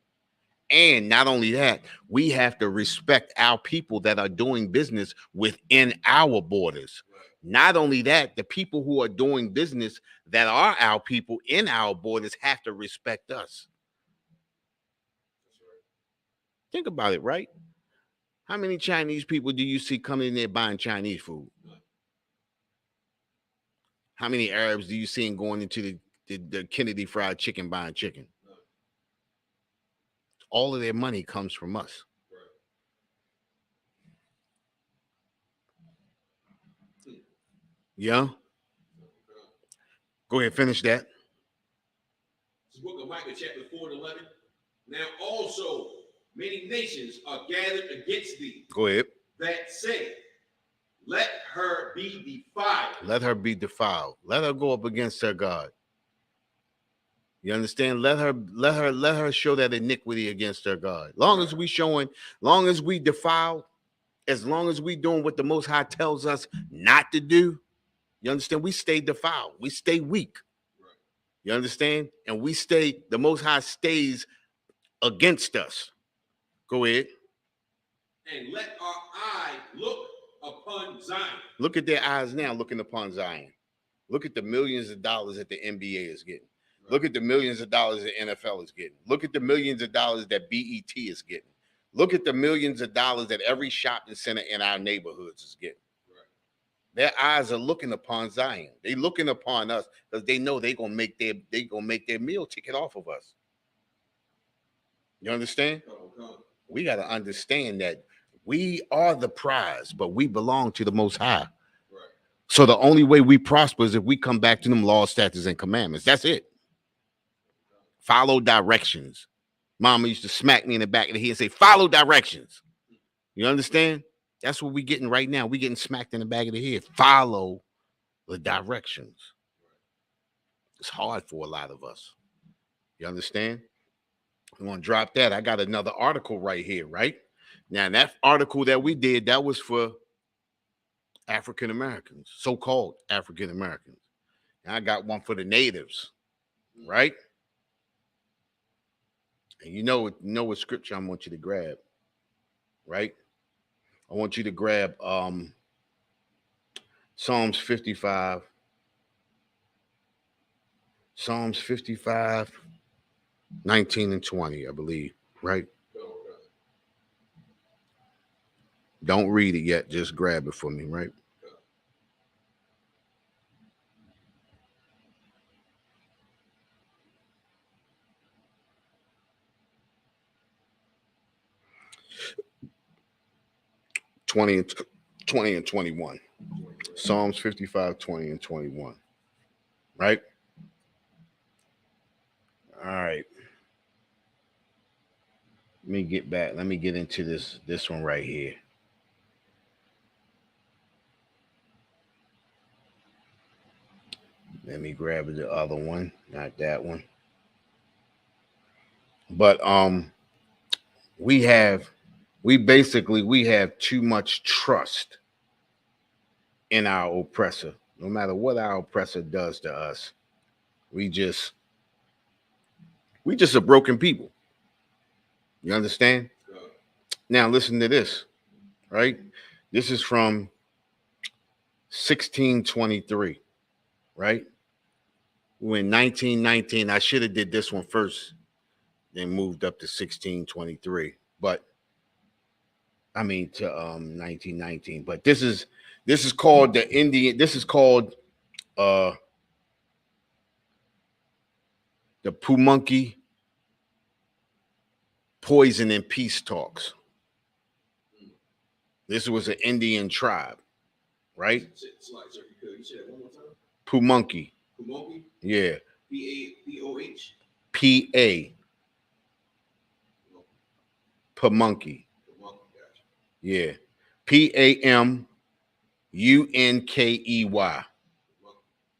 Speaker 2: And not only that, we have to respect our people that are doing business within our borders. Not only that, the people who are doing business that are our people in our borders have to respect us. Think about it, right? How many Chinese people do you see coming in there buying Chinese food? How many Arabs do you see going into the Kennedy Fried Chicken buying chicken? All of their money comes from us. Yeah. Go ahead, finish that.
Speaker 1: This book of Micah, chapter 4:11. Now also many nations are gathered against thee.
Speaker 2: Go ahead.
Speaker 1: That say, let her be defiled.
Speaker 2: Let her be defiled. Let her go up against her God. You understand? Let her show that iniquity against her God. Long as we defiled, as long as we doing what the Most High tells us not to do, you understand? We stay defiled. We stay weak. You understand? And the Most High stays against us. Go ahead.
Speaker 1: And let our eye look upon Zion.
Speaker 2: Look at their eyes now looking upon Zion. Look at the millions of dollars that the NBA is getting. Right. Look at the millions of dollars the NFL is getting. Look at the millions of dollars that BET is getting. Look at the millions of dollars that every shopping center in our neighborhoods is getting. Right. Their eyes are looking upon Zion. They looking upon us because they know they gonna make their meal ticket off of us. You understand? We got to understand that we are the prize, but we belong to the Most High. Right. So the only way we prosper is if we come back to them laws, statutes, and commandments. That's it. Follow directions. Mama used to smack me in the back of the head and say, "Follow directions." You understand? That's what we're getting right now. We're getting smacked in the back of the head. Follow the directions. It's hard for a lot of us. You understand? I'm going to drop that. I got another article right here, right? Now, that article that we did, that was for African Americans, so-called African Americans. And I got one for the natives, right? And you know what scripture I want you to grab, right? I want you to grab Psalms 55. Psalms 55, 19 and 20, I believe, right? Don't read it yet. Just grab it for me, right? Twenty and 21. Psalms 55, 20 and 21. Right? All right. Let me get back. Let me get into this one right here. Let me grab the other one, not that one. But we have too much trust in our oppressor. No matter what our oppressor does to us, we just a broken people. You understand? Now listen to this, right? This is from 1623, right? When 1919, I should have did this one first, then moved up to 1623. But I mean to 1919. But this is called the Indian. This is called the Pumunki Poison and Peace Talks. This was an Indian tribe, right? Pumunki. Pumunki? Yeah. P-A-P-O-H? P-A. Pumunki. Yeah. P-A-M-U-N-K-E-Y.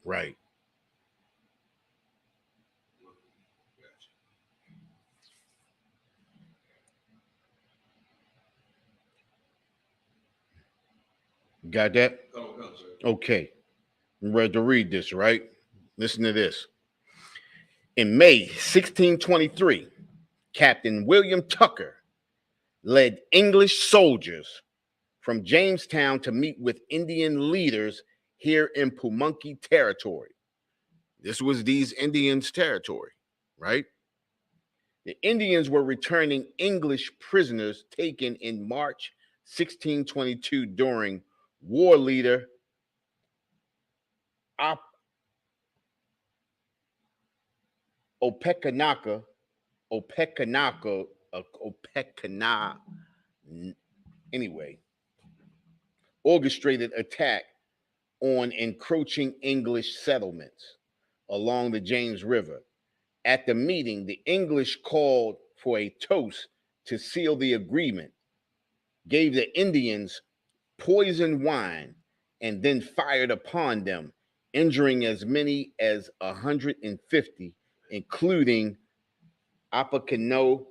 Speaker 2: Right. Got that? Okay. I'm ready to read this, right? Listen to this. In May 1623, Captain William Tucker led English soldiers from Jamestown to meet with Indian leaders here in Pumunki territory. This was these Indians' territory, right? The Indians were returning English prisoners taken in March 1622 during war leader Opekana, anyway, orchestrated attack on encroaching English settlements along the James River. At the meeting, the English called for a toast to seal the agreement, gave the Indians poisoned wine, and then fired upon them, injuring as many as 150, including Opekano,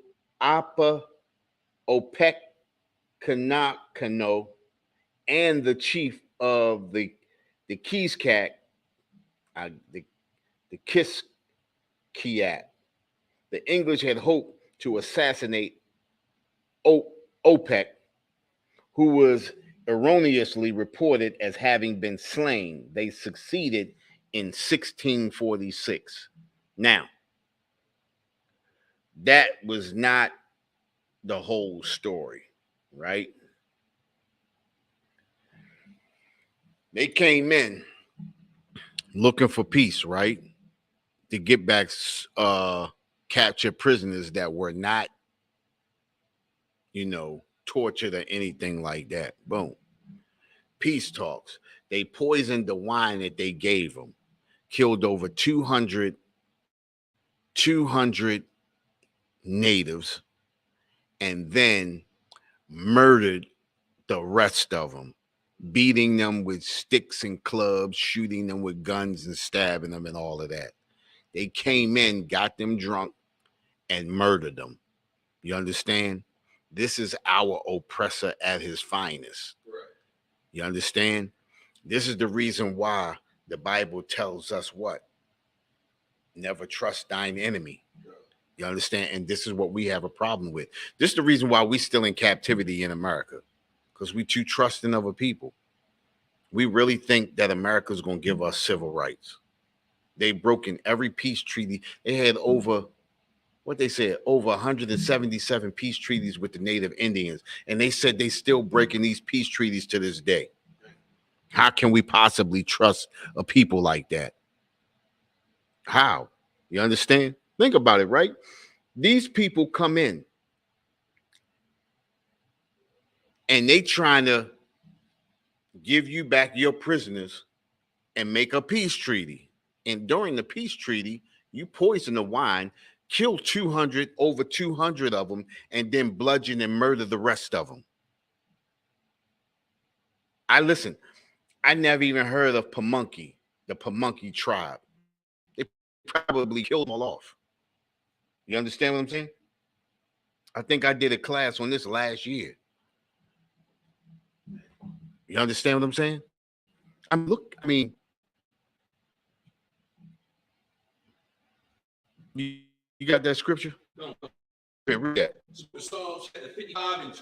Speaker 2: and the chief of the Kiskak, the Kiskiat. The English had hoped to assassinate Opek, who was erroneously reported as having been slain. They succeeded in 1646. Now, that was not the whole story, right? They came in looking for peace, right? To get back captured prisoners that were not, tortured or anything like that. Boom. Peace talks. They poisoned the wine that they gave them, killed over 200 natives, and then murdered the rest of them, beating them with sticks and clubs, shooting them with guns and stabbing them and all of that. They came in, got them drunk, and murdered them. You understand? This is our oppressor at his finest.
Speaker 1: Right.
Speaker 2: You understand? This is the reason why the Bible tells us what? Never trust thine enemy. You understand? And this is what we have a problem with. This is the reason why we still in captivity in America, because we too trusting of a people. We really think that America is going to give us civil rights. They've broken every peace treaty. They had over 177 peace treaties with the Native Indians. And they said they still breaking these peace treaties to this day. How can we possibly trust a people like that? How? You understand? Think about it, right? These people come in and they trying to give you back your prisoners and make a peace treaty. And during the peace treaty, you poison the wine, kill over 200 of them, and then bludgeon and murder the rest of them. I never even heard of Pamunkey, the Pamunkey tribe. They probably killed them all off. You understand what I'm saying? I think I did a class on this last year. You understand what I'm saying? You got that scripture?
Speaker 1: No.
Speaker 2: Read that.
Speaker 1: Psalms 55 and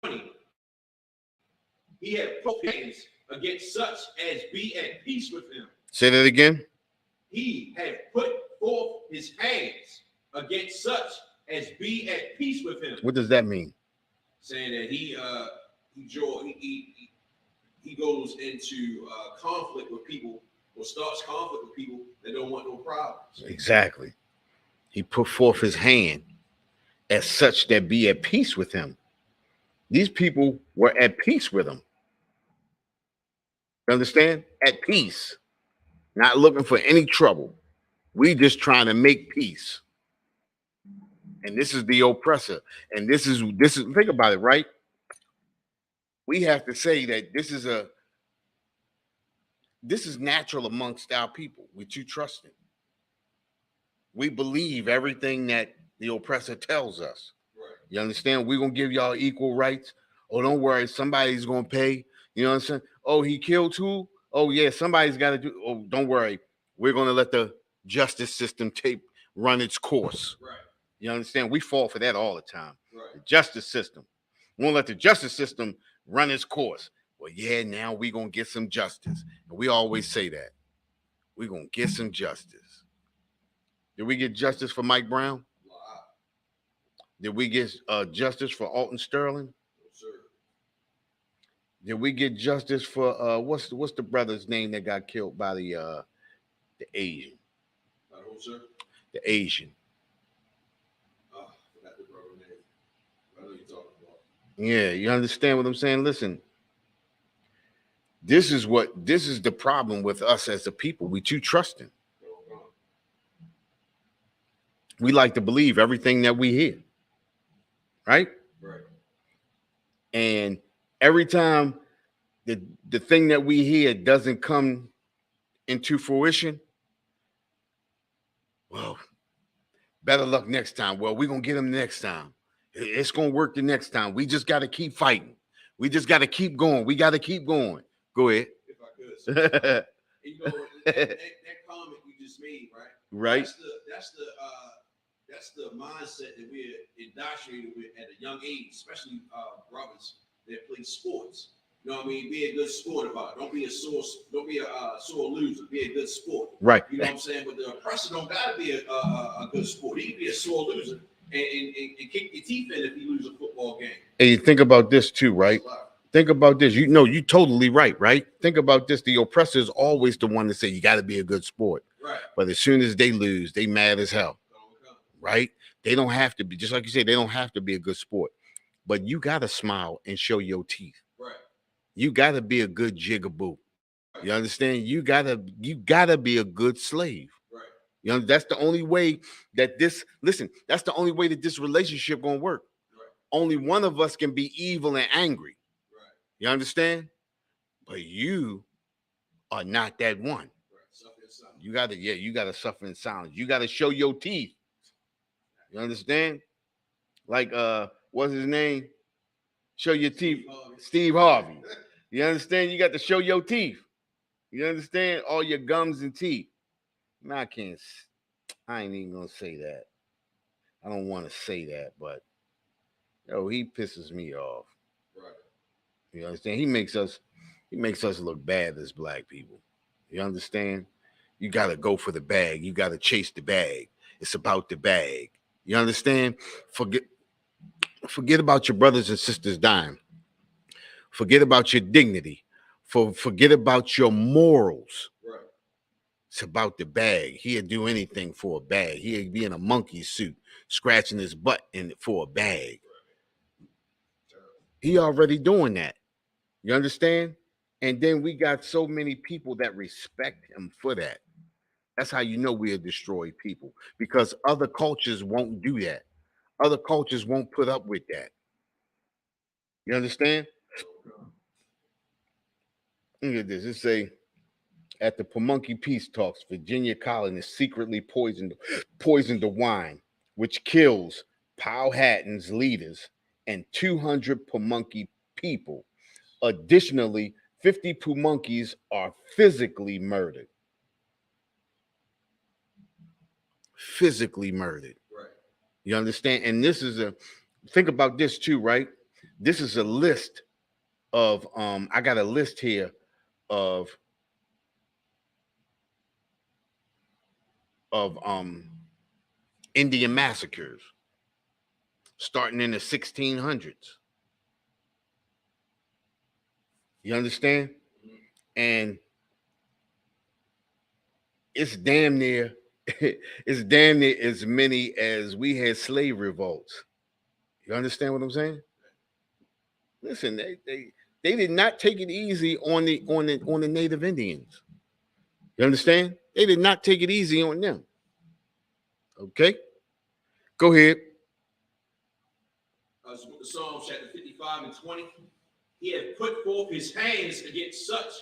Speaker 1: 20. He had put hands against such as be at peace with him.
Speaker 2: Say that again.
Speaker 1: He had put forth his hands against such as be at peace with him.
Speaker 2: What does that mean?
Speaker 1: Saying that he goes into conflict with people, or starts conflict with people that don't want no problems.
Speaker 2: Exactly. He put forth his hand as such that be at peace with him. These people were at peace with him. You understand? At peace. Not looking for any trouble. We just trying to make peace. And this is the oppressor. And this is think about it, right? We have to say that this is natural amongst our people. We're too trusting. We believe everything that the oppressor tells us.
Speaker 1: Right.
Speaker 2: You understand? We're going to give y'all equal rights. Oh, don't worry. Somebody's going to pay. You know what I'm saying? Oh, he killed who? Oh, yeah, somebody's got to do. Oh, don't worry. We're going to let the justice system run its course.
Speaker 1: Right.
Speaker 2: You understand? We fall for that all the time.
Speaker 1: Right.
Speaker 2: The justice system. We won't let the justice system run its course. Well, yeah, now we're going to get some justice. And we always say that. We're going to get some justice. Did we get justice for Mike Brown?
Speaker 1: Wow.
Speaker 2: Did we get justice for Alton Sterling?
Speaker 1: No, sir.
Speaker 2: Did we get justice for what's the brother's name that got killed by the Asian?
Speaker 1: By who, sir?
Speaker 2: The Asian.
Speaker 1: I forgot the brother's name. I know you're talking about.
Speaker 2: Yeah, you understand what I'm saying? Listen, this is the problem with us as a people. We too trusting. We like to believe everything that we hear, right?
Speaker 1: Right.
Speaker 2: And every time the thing that we hear doesn't come into fruition, well, better luck next time. Well, we're going to get them next time. It's going to work the next time. We just got to keep fighting. We just got to keep going. We got to keep going. Go ahead.
Speaker 1: If I could. You know, that comment you just made, right?
Speaker 2: Right.
Speaker 1: That's the mindset that we're indoctrinated with at a young age, especially brothers that play sports. You know what I mean? Be a good sport about it. Don't be a sore loser. Be a good sport.
Speaker 2: Right.
Speaker 1: You know what I'm saying? But the oppressor don't gotta be a good sport. He can be a sore loser and kick your teeth in if you lose a football game.
Speaker 2: And you think about this too, right? Think about this. You know, you totally right? Think about this. The oppressor is always the one to say you got to be a good sport.
Speaker 1: Right.
Speaker 2: But as soon as they lose, they mad as hell. Right? They don't have to be, just like you say, they don't have to be a good sport. But you got to smile and show your teeth.
Speaker 1: Right.
Speaker 2: You got to be a good jigaboo. You understand? You gotta be a good slave.
Speaker 1: Right.
Speaker 2: You know, that's the only way that that's the only way that this relationship gonna work.
Speaker 1: Right.
Speaker 2: Only one of us can be evil and angry.
Speaker 1: Right.
Speaker 2: You understand? But you are not that one.
Speaker 1: Right.
Speaker 2: You gotta suffer in silence. You gotta show your teeth. You understand? Like what's his name? Show your teeth. Steve Harvey. You understand? You got to show your teeth. You understand? All your gums and teeth. Man, I ain't even gonna say that. I don't want to say that, but he pisses me off.
Speaker 1: Right.
Speaker 2: You understand? He makes us look bad as black people. You understand? You gotta go for the bag. You gotta chase the bag. It's about the bag. You understand? Forget about your brothers and sisters dying. Forget about your dignity. Forget about your morals.
Speaker 1: Right.
Speaker 2: It's about the bag. He'd do anything for a bag. He'd be in a monkey suit, scratching his butt for a bag. He already doing that. You understand? And then we got so many people that respect him for that. That's how you know we'll destroy people, because other cultures won't do that. Other cultures won't put up with that. You understand? Look at this. It say, at the Pamunkey peace talks, Virginia colonists secretly poisoned the wine, which kills Powhatan's leaders and 200 Pamunkey people. Additionally, 50 Pamunkeys are physically murdered. Physically murdered.
Speaker 1: Right.
Speaker 2: You understand? And this is think about this too, right? This is a list of I got a list here of Indian massacres starting in the 1600s. You understand? And it's damn near as many as we had slave revolts. You understand what I'm saying? Listen, they did not take it easy on the Native Indians. You understand? They did not take it easy on them. Okay? Go ahead.
Speaker 1: Psalm chapter 55 and 20. He had put forth his hands against such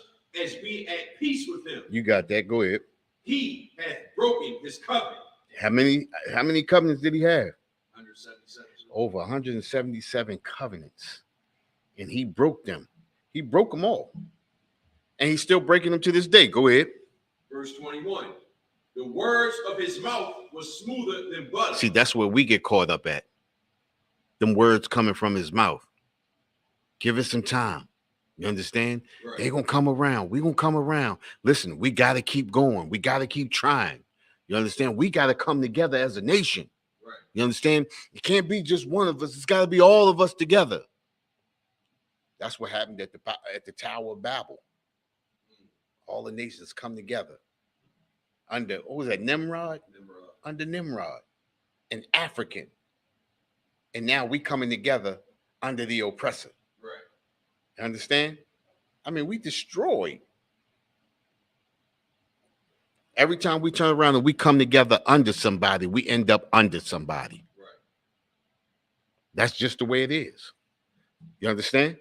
Speaker 1: as be at peace with him.
Speaker 2: You got that. Go ahead.
Speaker 1: He hath broken his covenant.
Speaker 2: How many covenants did he have?
Speaker 1: 177.
Speaker 2: Over 177 covenants. And he broke them. He broke them all. And he's still breaking them to this day. Go ahead.
Speaker 1: Verse 21. The words of his mouth was smoother than butter.
Speaker 2: See, that's where we get caught up at. Them words coming from his mouth. Give it some time. You understand? Right. They're going to come around. We're going to come around. Listen, we got to keep going. We got to keep trying. You understand? We got to come together as a nation.
Speaker 1: Right.
Speaker 2: You understand? It can't be just one of us. It's got to be all of us together. That's what happened at the Tower of Babel. All the nations come together under, what was that, Nimrod? Under Nimrod, an African. And now we coming together under the oppressor.
Speaker 1: Right.
Speaker 2: You understand? I mean, we destroyed. Every time we turn around and we come together under somebody, we end up under somebody.
Speaker 1: Right.
Speaker 2: That's just the way it is. You understand?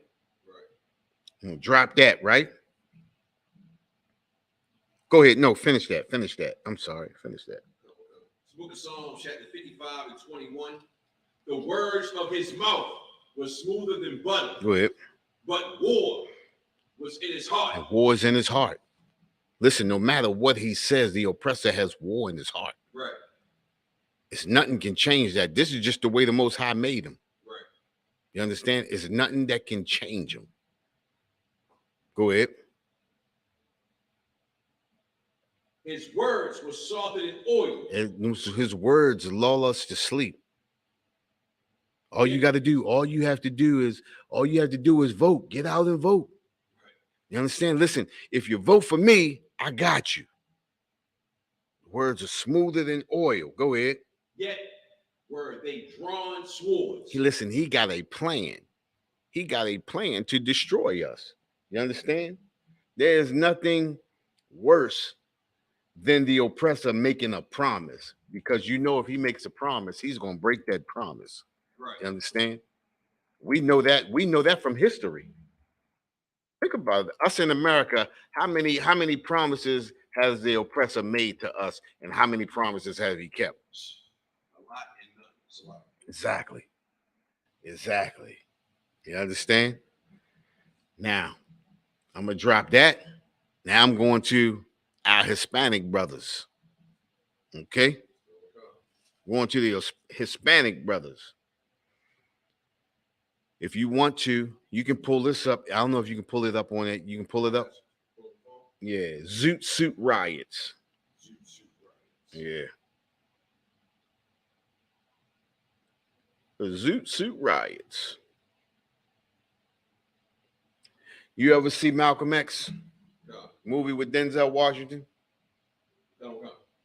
Speaker 1: Right.
Speaker 2: Drop that, right? Go ahead. No, finish that. I'm sorry. Finish that.
Speaker 1: Book of Psalms, chapter 55 and 21. The words of his mouth were smoother than butter.
Speaker 2: Go ahead.
Speaker 1: But war was in his heart.
Speaker 2: And war is in his heart. Listen, no matter what he says, the oppressor has war in his heart.
Speaker 1: Right.
Speaker 2: It's nothing can change that. This is just the way the Most High made him.
Speaker 1: Right.
Speaker 2: You understand? It's nothing that can change him. Go ahead.
Speaker 1: His words were softer than oil.
Speaker 2: His words lull us to sleep. All you got to do, all you have to do is vote. Get out and vote. You understand? Listen, if you vote for me, I got you. Words are smoother than oil. Go ahead.
Speaker 1: Yet were they drawn swords.
Speaker 2: Listen, he got a plan. He got a plan to destroy us. You understand? There is nothing worse than the oppressor making a promise, because you know if he makes a promise, he's going to break that promise.
Speaker 1: Right.
Speaker 2: You understand? We know that. We know that from history. Think about it. Us in America, how many promises has the oppressor made to us, and how many promises has he kept?
Speaker 1: A lot and none. It's a lot.
Speaker 2: Exactly. Exactly. You understand? Now, I'm gonna drop that. Now I'm going to our Hispanic brothers. Okay? Going to the Hispanic brothers. If you want to, you can pull this up. I don't know if you can pull it up on it. You can pull it up. Yeah, Zoot Suit riots. Yeah. The Zoot Suit riots. You ever see Malcolm X?
Speaker 1: No.
Speaker 2: Movie with Denzel Washington?
Speaker 1: No.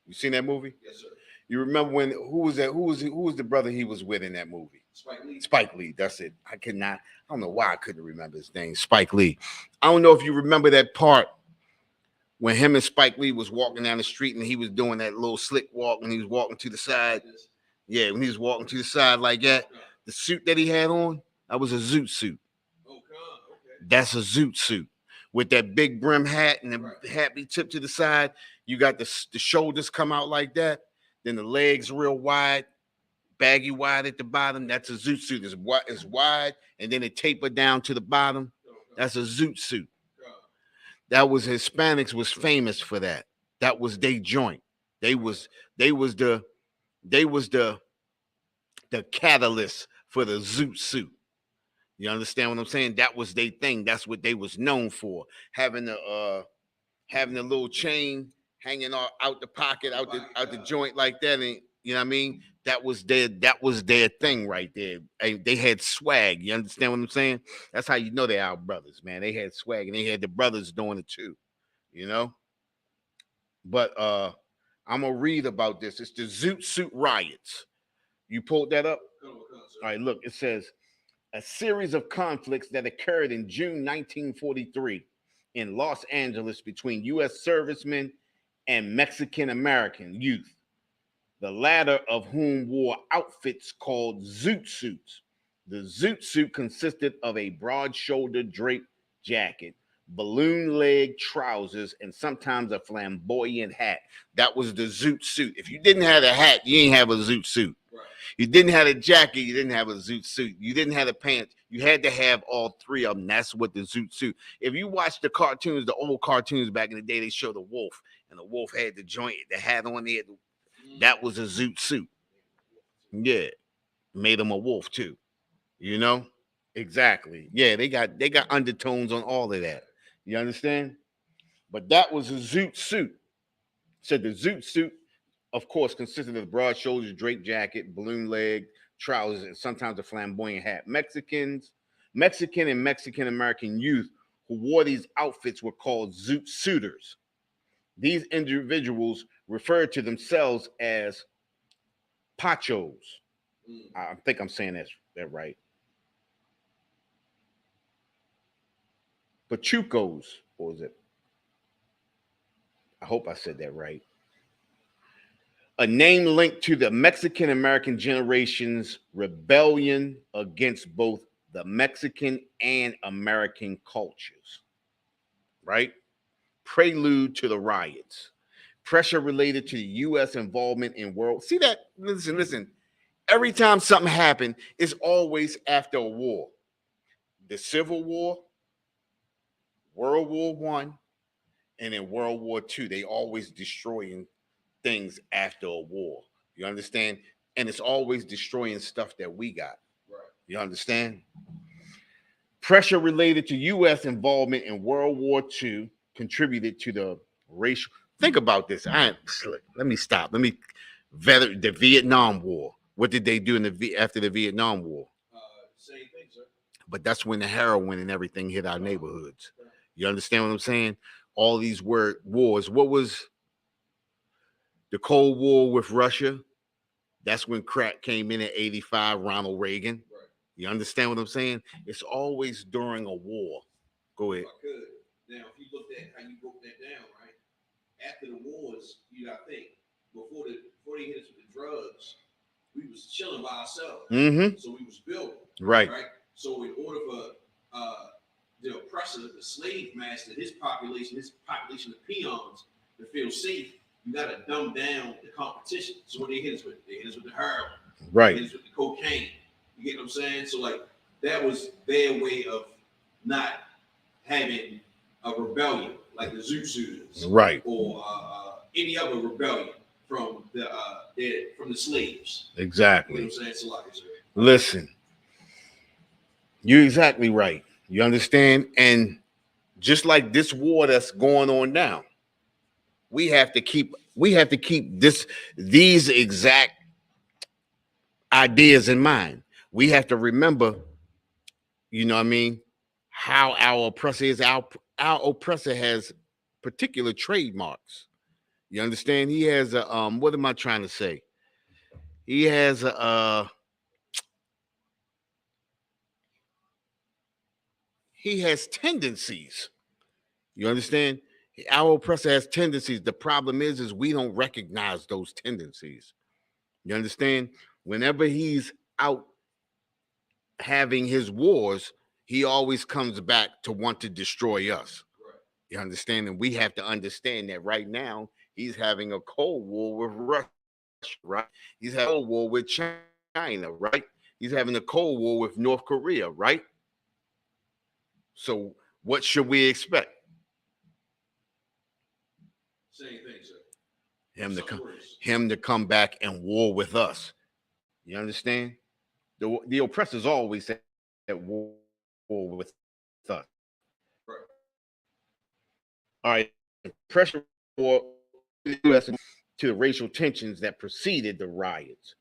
Speaker 2: You seen that movie?
Speaker 1: Yes, sir.
Speaker 2: You remember when who was that? Who was the brother he was with in that movie?
Speaker 1: Spike Lee.
Speaker 2: Spike Lee. That's it. I don't know why I couldn't remember his name. Spike Lee. I don't know if you remember that part when him and Spike Lee was walking down the street and he was doing that little slick walk and he was walking to the side. Yeah, when he was walking to the side like that, the suit that he had on, that was a Zoot suit.
Speaker 1: Okay.
Speaker 2: That's a Zoot suit with that big brim hat and the hat be tipped to the side. You got the shoulders come out like that. Then the legs real wide, baggy wide at the bottom. That's a Zoot suit. It's wide, and then it tapered down to the bottom. That's a Zoot suit. That was Hispanics was famous for that. That was their joint. They was the catalyst for the Zoot suit. You understand what I'm saying? That was their thing. That's what they was known for. Having the little chain hanging out the pocket, out the joint like that, and you know what I mean? That was their thing right there. They had swag. You understand what I'm saying? That's how you know they are brothers, man. They had swag, and they had the brothers doing it too. You know? But I'm gonna read about this. It's the Zoot Suit riots. You pulled that up? All right, look, it says a series of conflicts that occurred in June 1943 in Los Angeles between U.S. servicemen and Mexican American youth, the latter of whom wore outfits called zoot suits. The zoot suit consisted of a broad-shouldered draped jacket, balloon-leg trousers, and sometimes a flamboyant hat. That was the zoot suit. If you didn't have a hat, you ain't have a zoot suit. Right. You didn't have a jacket, you didn't have a zoot suit. You didn't have the pants, you had to have all three of them. That's what the zoot suit. If you watch the cartoons, the old cartoons back in the day, they show the wolf, and the wolf had the joint, the hat on there. That was a zoot suit. Yeah. Made him a wolf too. You know? Exactly. Yeah, they got undertones on all of that. You understand? But that was a zoot suit. So the zoot suit, of course, consisted of broad shoulders, draped jacket, balloon leg, trousers, and sometimes a flamboyant hat. Mexican and Mexican American youth who wore these outfits were called zoot suiters. These individuals referred to themselves as pachos. I think I'm saying that right. Pachucos, or was it? I hope I said that right. A name linked to the Mexican American generation's rebellion against both the Mexican and American cultures. Right? Prelude to the riots. Pressure related to the U.S. involvement in world. See that? Listen. Every time something happened, it's always after a war. The Civil War, World War I, and in World War II, they always destroying things after a war. You understand? And it's always destroying stuff that we got. Right. You understand? Pressure related to U.S. involvement in World War II contributed to the racial. Think about this. Let me stop. The Vietnam War. What did they do after the Vietnam War?
Speaker 1: Same thing, sir.
Speaker 2: But that's when the heroin and everything hit our neighborhoods. You understand what I'm saying? All these wars. What was the Cold War with Russia? That's when crack came in at 85, Ronald Reagan.
Speaker 1: Right.
Speaker 2: You understand what I'm saying? It's always during a war. Go ahead.
Speaker 1: If I could. Now, if you looked at how you broke that down, right? After the wars, you got to think, before they hit us with the drugs, we was chilling by ourselves.
Speaker 2: Mm-hmm.
Speaker 1: So we was building.
Speaker 2: Right.
Speaker 1: So in order for the oppressor, the slave master, his population of peons to feel safe, you got to dumb down the competition. So what they hit us with the heroin.
Speaker 2: Right.
Speaker 1: They hit us with the cocaine. You get what I'm saying? So like that was their way of not having a rebellion like the Zoot Suitors,
Speaker 2: right,
Speaker 1: or any other rebellion from the slaves.
Speaker 2: Exactly.
Speaker 1: You know what I'm saying? So like,
Speaker 2: listen, you're exactly right. You understand? And just like this war that's going on now, we have to keep these exact ideas in mind. We have to remember, you know what I mean, how our oppressor is. Our oppressor has particular trademarks. You understand? He has a what am I trying to say? He has he has tendencies. You understand? Our oppressor has tendencies. The problem is we don't recognize those tendencies. You understand? Whenever he's out having his wars, he always comes back to want to destroy us.
Speaker 1: right.
Speaker 2: You understand? And we have to understand that right now he's having a Cold War with Russia, right? He's having a Cold War with China, right? He's having a Cold War with North Korea, right? So what should we expect?
Speaker 1: Same thing, sir.
Speaker 2: Him to come back and war with us. You understand? The oppressors always at war with us.
Speaker 1: Right.
Speaker 2: All right. Pressure for the U.S. to the racial tensions that preceded the riots.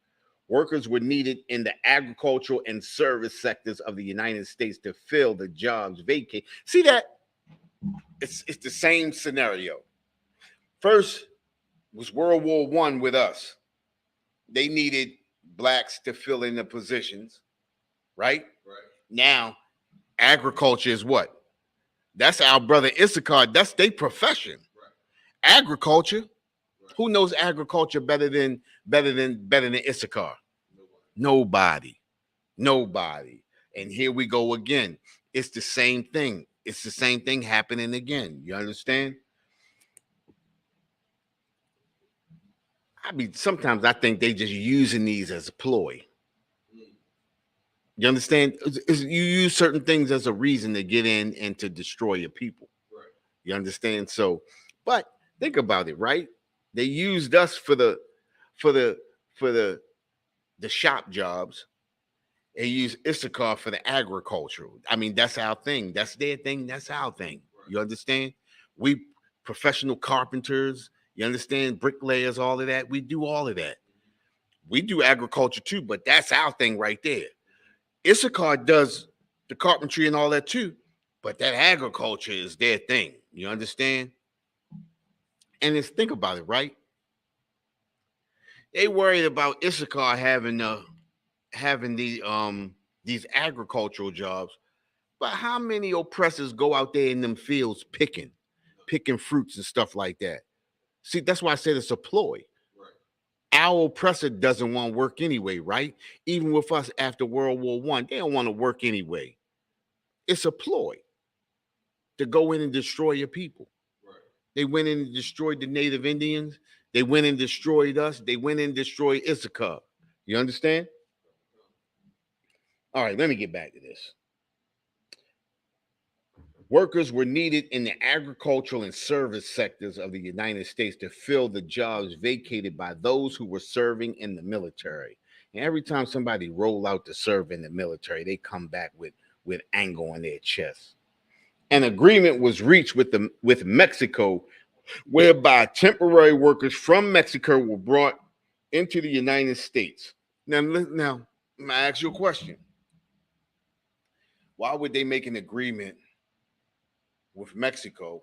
Speaker 2: Workers were needed in the agricultural and service sectors of the United States to fill the jobs vacated. See that? It's the same scenario. First was World War I with us. They needed blacks to fill in the positions, right?
Speaker 1: Right.
Speaker 2: Now, agriculture is what? That's our brother Isupk. That's their profession.
Speaker 1: Right.
Speaker 2: Agriculture. Right. Who knows agriculture better than Isupk? Nobody. And here we go again. It's the same thing. It's the same thing happening again. You understand? Sometimes I think they just using these as a ploy. You understand? You use certain things as a reason to get in and to destroy your people.
Speaker 1: Right.
Speaker 2: You understand? So, but think about it, right? They used us for the shop jobs. They use Isupk for the agricultural. I mean, that's our thing. That's their thing. That's our thing. Right. You understand? We professional carpenters. You understand? Bricklayers, all of that. We do all of that. We do agriculture too, but that's our thing right there. Isupk does the carpentry and all that too, but that agriculture is their thing. You understand? And think about it, right? They worried about Isupk having these agricultural jobs, but how many oppressors go out there in them fields picking fruits and stuff like that? See, that's why I said it's a ploy.
Speaker 1: Right.
Speaker 2: Our oppressor doesn't want to work anyway, right? Even with us after World War I, they don't want to work anyway. It's a ploy to go in and destroy your people.
Speaker 1: Right.
Speaker 2: They went in and destroyed the Native Indians. They went and destroyed us. They went in and destroyed Isupk. You understand? All right, let me get back to this. Workers were needed in the agricultural and service sectors of the United States to fill the jobs vacated by those who were serving in the military. And every time somebody roll out to serve in the military, they come back with anger on their chest. An agreement was reached with Mexico, whereby temporary workers from Mexico were brought into the United States. Now, I ask you a question. Why would they make an agreement with Mexico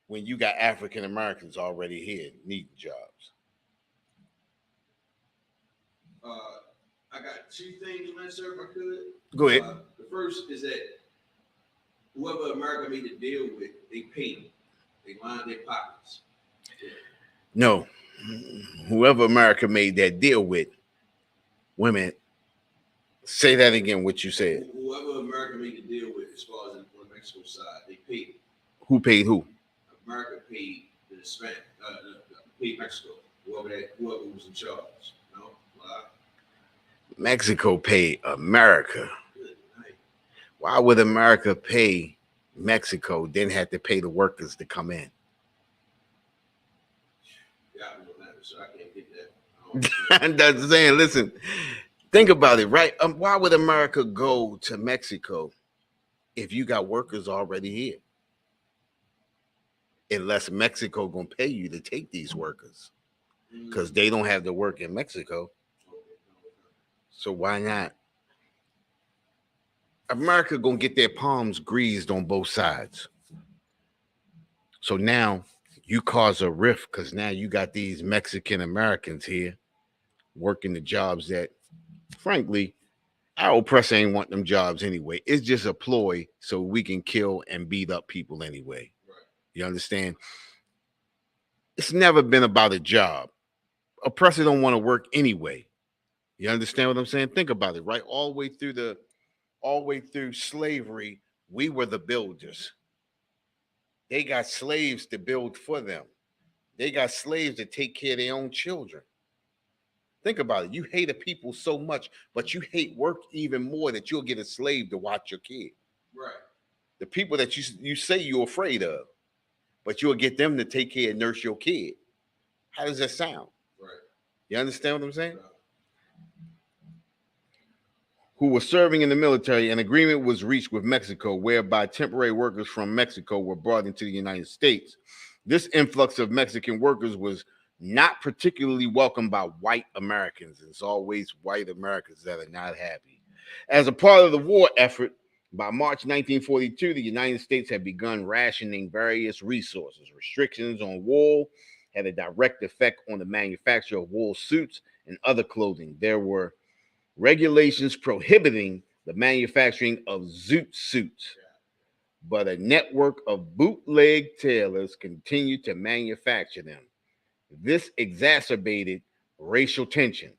Speaker 2: when you got African Americans already here needing jobs?
Speaker 1: I got two things on that, sir, if I could.
Speaker 2: Go ahead.
Speaker 1: The first is that whoever America made the deal with, they paid them. They lined their pockets.
Speaker 2: No. Whoever America made that deal with, women, say that again, what you said.
Speaker 1: Whoever America made the deal with, as far as on the Mexico side, they paid them.
Speaker 2: Who paid who?
Speaker 1: America paid the Hispanic, paid Mexico, whoever was in charge. You know?
Speaker 2: Mexico paid America.
Speaker 1: Good night.
Speaker 2: Why would America pay Mexico, then have to pay the workers to come in?
Speaker 1: Yeah, I don't know that, so I can't get that.
Speaker 2: That's saying, listen, think about it, right? Why would America go to Mexico if you got workers already here? Unless Mexico gonna pay you to take these workers, because they don't have to work in Mexico. So why not? America gonna get their palms greased on both sides. So now you cause a rift because now you got these Mexican Americans here working the jobs that, frankly, our oppressor ain't want them jobs anyway. It's just a ploy so we can kill and beat up people anyway.
Speaker 1: Right.
Speaker 2: You understand? It's never been about a job. Oppressor don't want to work anyway. You understand what I'm saying? Think about it, right? All the way through slavery, we were the builders. They got slaves to build for them. They got slaves to take care of their own children. Think about it. You hate a people so much, but you hate work even more that you'll get a slave to watch your kid.
Speaker 1: Right.
Speaker 2: The people that you say you're afraid of, but you'll get them to take care and nurse your kid. How does that sound?
Speaker 1: Right.
Speaker 2: You understand what I'm saying?
Speaker 1: Right.
Speaker 2: Who were serving in the military, an agreement was reached with Mexico whereby temporary workers from Mexico were brought into the United States. This influx of Mexican workers was not particularly welcomed by white Americans. It's always white Americans that are not happy. As a part of the war effort, by March 1942, the United States had begun rationing various resources. Restrictions on wool had a direct effect on the manufacture of wool suits and other clothing. There were regulations prohibiting the manufacturing of zoot suits, but a network of bootleg tailors continued to manufacture them. This exacerbated racial tensions.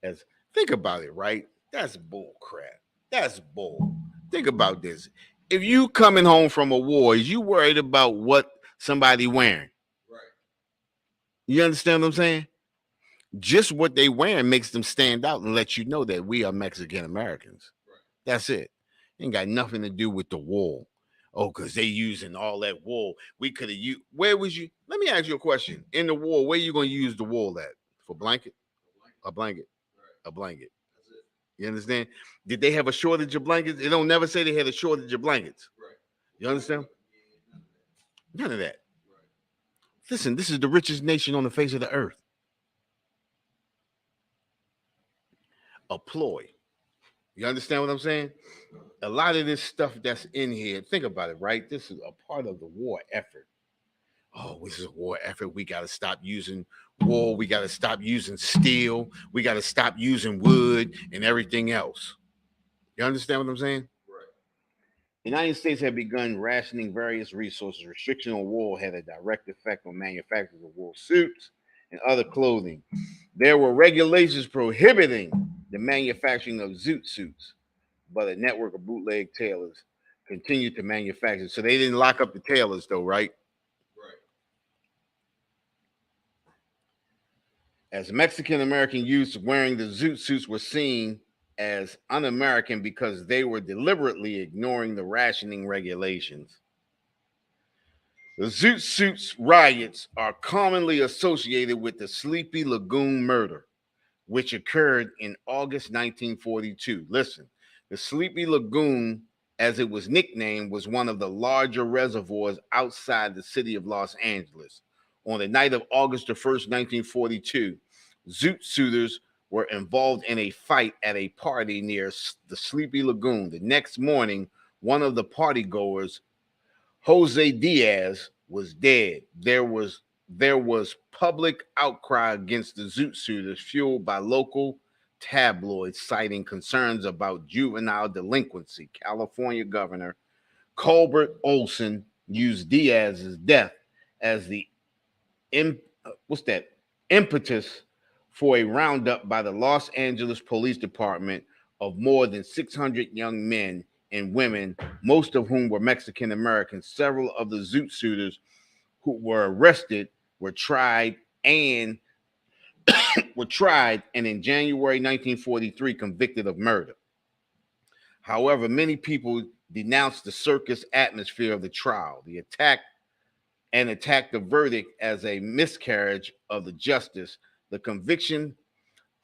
Speaker 2: As think about it, right? That's bull crap. That's bull. Think about this. If you coming home from a war, is you worried about what somebody wearing?
Speaker 1: Right.
Speaker 2: You understand what I'm saying? Just what they wearing makes them stand out and let you know that we are Mexican Americans.
Speaker 1: Right.
Speaker 2: That's it. Ain't got nothing to do with the wool. Oh, because they using all that wool. We could have used. Where was you? Let me ask you a question. In the wool, where you going to use the wool at? For blanket? A blanket.
Speaker 1: Right.
Speaker 2: A blanket.
Speaker 1: That's it.
Speaker 2: You understand? Did they have a shortage of blankets? It don't never say they had a shortage of blankets.
Speaker 1: Right.
Speaker 2: You understand?
Speaker 1: Yeah,
Speaker 2: None of that.
Speaker 1: right.
Speaker 2: Listen, this is the richest nation on the face of the earth. A ploy. You understand what I'm saying? A lot of this stuff that's in here, think about it, right? This is a part of the war effort. Oh, this is a war effort. We got to stop using wool. We got to stop using steel. We got to stop using wood and everything else. You understand what I'm saying?
Speaker 1: Right.
Speaker 2: The United States had begun rationing various resources. Restriction on wool had a direct effect on manufacturers of wool suits and other clothing. There were regulations prohibiting the manufacturing of zoot suits, but a network of bootleg tailors continued to manufacture. So they didn't lock up the tailors, though, right?
Speaker 1: Right.
Speaker 2: As Mexican American youths wearing the zoot suits were seen as un-American because they were deliberately ignoring the rationing regulations. The zoot suits riots are commonly associated with the Sleepy Lagoon murder, which occurred in August 1942. Listen, the Sleepy Lagoon, as it was nicknamed, was one of the larger reservoirs outside the city of Los Angeles. On the night of August the 1st, 1942, zoot suiters were involved in a fight at a party near the Sleepy Lagoon. The next morning, one of the partygoers, Jose Diaz, was dead. There was public outcry against the Zoot Suiters, fueled by local tabloids citing concerns about juvenile delinquency. California Governor Colbert Olson used Diaz's death as the impetus for a roundup by the Los Angeles Police Department of more than 600 young men and women, most of whom were Mexican Americans. Several of the Zoot Suiters who were arrested were tried and in January 1943 convicted of murder. However, many people denounced the circus atmosphere of the trial. The attacked the verdict as a miscarriage of the justice. The conviction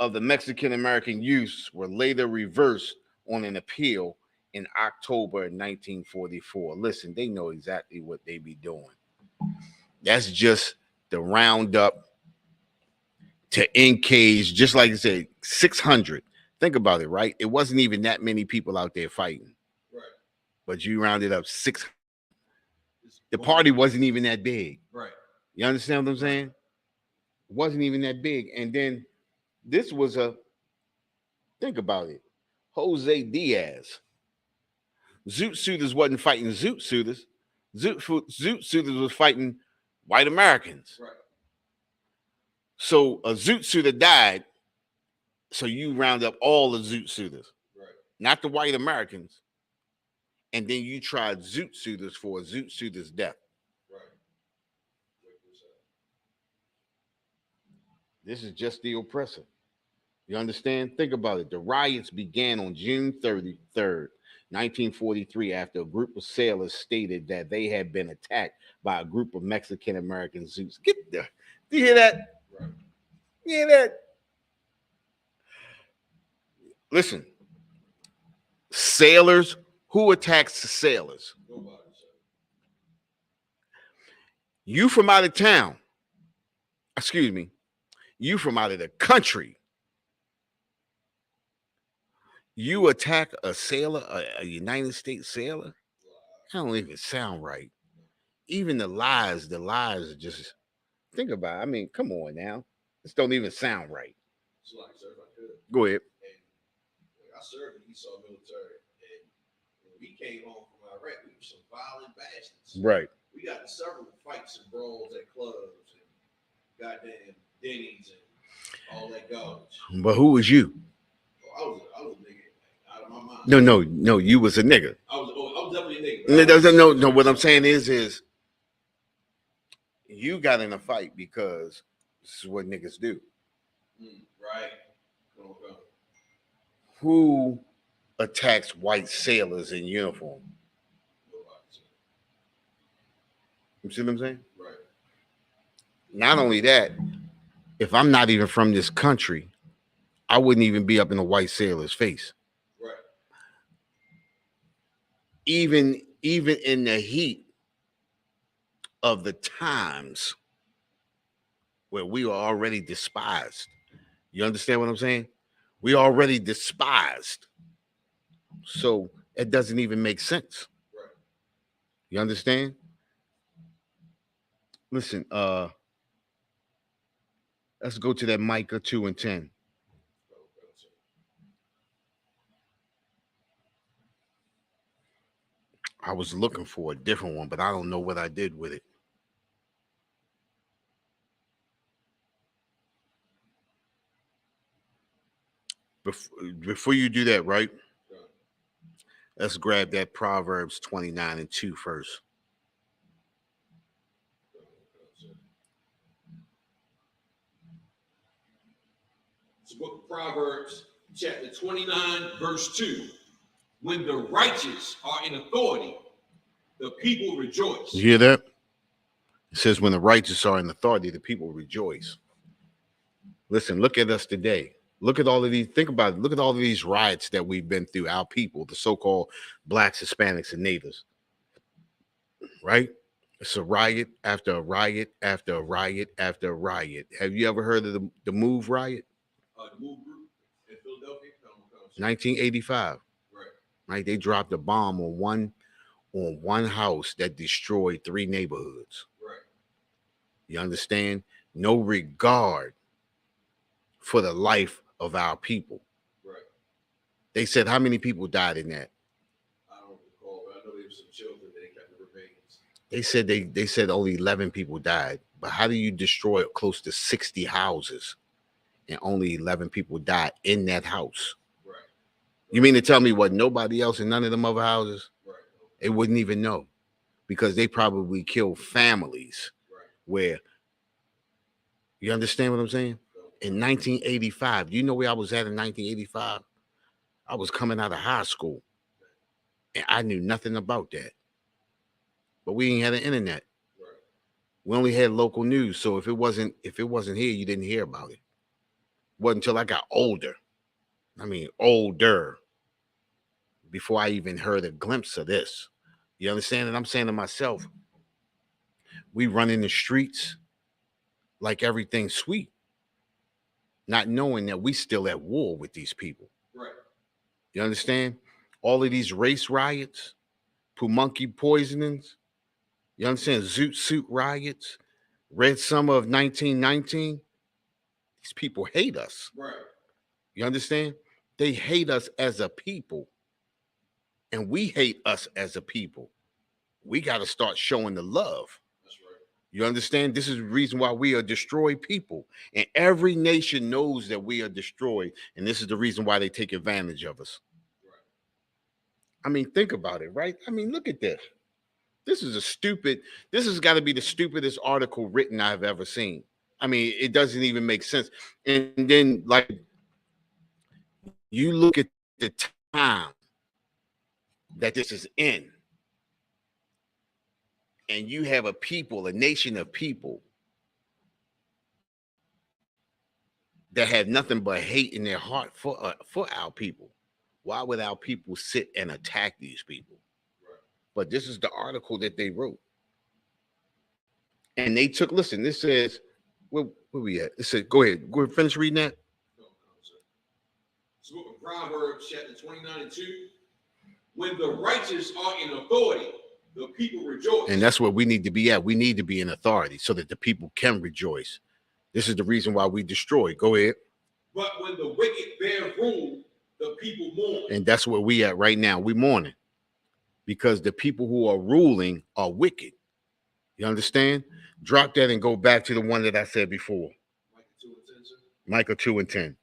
Speaker 2: of the Mexican American youths were later reversed on an appeal in October 1944. Listen, they know exactly what they be doing. That's just the roundup to encage, just like I said, 600. Think about it, right? It wasn't even that many people out there fighting.
Speaker 1: Right.
Speaker 2: But you rounded up 600. The party wasn't even that big.
Speaker 1: Right.
Speaker 2: You understand what I'm saying? It wasn't even that big. And then this was think about it. Jose Diaz. Zoot Suiters wasn't fighting Zoot Suiters. Zoot Suiters was fighting white Americans.
Speaker 1: Right.
Speaker 2: So a Zoot Suiter died. So you round up all the Zoot Suiters.
Speaker 1: Right.
Speaker 2: Not the white Americans. And then you tried Zoot Suiters for a Zoot Suiter's death.
Speaker 1: Right.
Speaker 2: This is just the oppressor. You understand? Think about it. The riots began on June 33rd, 1943, after a group of sailors stated that they had been attacked by a group of Mexican American Zoots. Get there. Do you hear that?
Speaker 1: Right.
Speaker 2: You hear that? Listen. Sailors. Who attacks the sailors?
Speaker 1: Nobody.
Speaker 2: You from out of town. Excuse me. You from out of the country. You attack a sailor, a United States sailor? That don't even sound right. Even the lies are just, think about it. I mean, come on now. This don't even sound right.
Speaker 1: So like, sir, if I could.
Speaker 2: Go ahead.
Speaker 1: And I served in the Esau military. We came home from Iraq. We were some violent bastards.
Speaker 2: Right.
Speaker 1: We got in several fights and brawls at clubs and goddamn Denny's and all that garbage.
Speaker 2: But who was you?
Speaker 1: Oh, I was a nigga out of my mind.
Speaker 2: No. You was a nigga.
Speaker 1: I was definitely a nigga.
Speaker 2: No. What I'm saying is you got in a fight because this is what niggas do.
Speaker 1: Right. Come on.
Speaker 2: Who attacks white sailors in uniform? You see what I'm saying?
Speaker 1: Right.
Speaker 2: Not only that, if I'm not even from this country, I wouldn't even be up in a white sailor's face.
Speaker 1: Right.
Speaker 2: Even in the heat of the times where we are already despised. You understand what I'm saying? We already despised. So it doesn't even make sense.
Speaker 1: Right.
Speaker 2: You understand? Listen, let's go to that Micah 2:10. I was looking for a different one, but I don't know what I did with it. Before you do that, right? Let's grab that Proverbs 29:2 first.
Speaker 1: It's the book of Proverbs, chapter 29, verse 2. When the righteous are in authority, the people rejoice.
Speaker 2: You hear that? It says, when the righteous are in authority, the people rejoice. Listen, look at us today. Look at all of these. Think about it. Look at all of these riots that we've been through, our people, the so-called blacks, Hispanics, and natives. Right? It's a riot after a riot after a riot after a riot. Have you ever heard of the Move riot?
Speaker 1: The Move group? In Philadelphia,
Speaker 2: 1985. Right? They dropped a bomb on one house that destroyed 3 neighborhoods.
Speaker 1: Right.
Speaker 2: You understand? No regard for the life of our people.
Speaker 1: Right.
Speaker 2: They said how many people died in that?
Speaker 1: I don't recall, but I know there were some children that they kept the remains.
Speaker 2: They said only 11 people died. But how do you destroy close to 60 houses and only 11 people died in that house?
Speaker 1: Right.
Speaker 2: You mean to tell me what, nobody else in none of them other houses?
Speaker 1: Right.
Speaker 2: They wouldn't even know, because they probably killed families.
Speaker 1: Right.
Speaker 2: Where, you understand what I'm saying? In 1985, do you know where I was at in 1985? I was coming out of high school, and I knew nothing about that. But we ain't had an internet.
Speaker 1: Right.
Speaker 2: We only had local news, so if it wasn't here, you didn't hear about it. Wasn't until I got older. I mean, older, before I even heard a glimpse of this. You understand? And I'm saying to myself, we run in the streets like everything's sweet, not knowing that we still at war with these people.
Speaker 1: Right.
Speaker 2: You understand? All of these race riots, Pumunky poisonings, you understand? Zoot Suit riots, Red Summer of 1919. These people hate us.
Speaker 1: Right.
Speaker 2: You understand? They hate us as a people, and we hate us as a people. We got to start showing the love.
Speaker 1: That's right.
Speaker 2: You understand? This is the reason why we are destroyed people. And every nation knows that we are destroyed. And this is the reason why they take advantage of us.
Speaker 1: Right.
Speaker 2: I mean, think about it, right? I mean, look at this. This has got to be the stupidest article written I've ever seen. I mean, it doesn't even make sense. And then, like, you look at the time that this is in, and you have a nation of people that have nothing but hate in their heart for our people. Why would our people sit and attack these people?
Speaker 1: Right.
Speaker 2: But this is the article that they wrote. And they took, listen, this says, where we at? It said, go ahead, finish reading that.
Speaker 1: No, sir. It's the book of Proverbs, chapter 29 and 2. When the righteous are in authority, the people rejoice.
Speaker 2: And that's where we need to be at. We need to be in authority so that the people can rejoice. This is the reason why we destroy. Go ahead.
Speaker 1: But when the wicked bear rule, the people mourn.
Speaker 2: And that's where we at right now. We mourning because the people who are ruling are wicked. You understand? Drop that and go back to the one that I said before. Micah 2 and 10.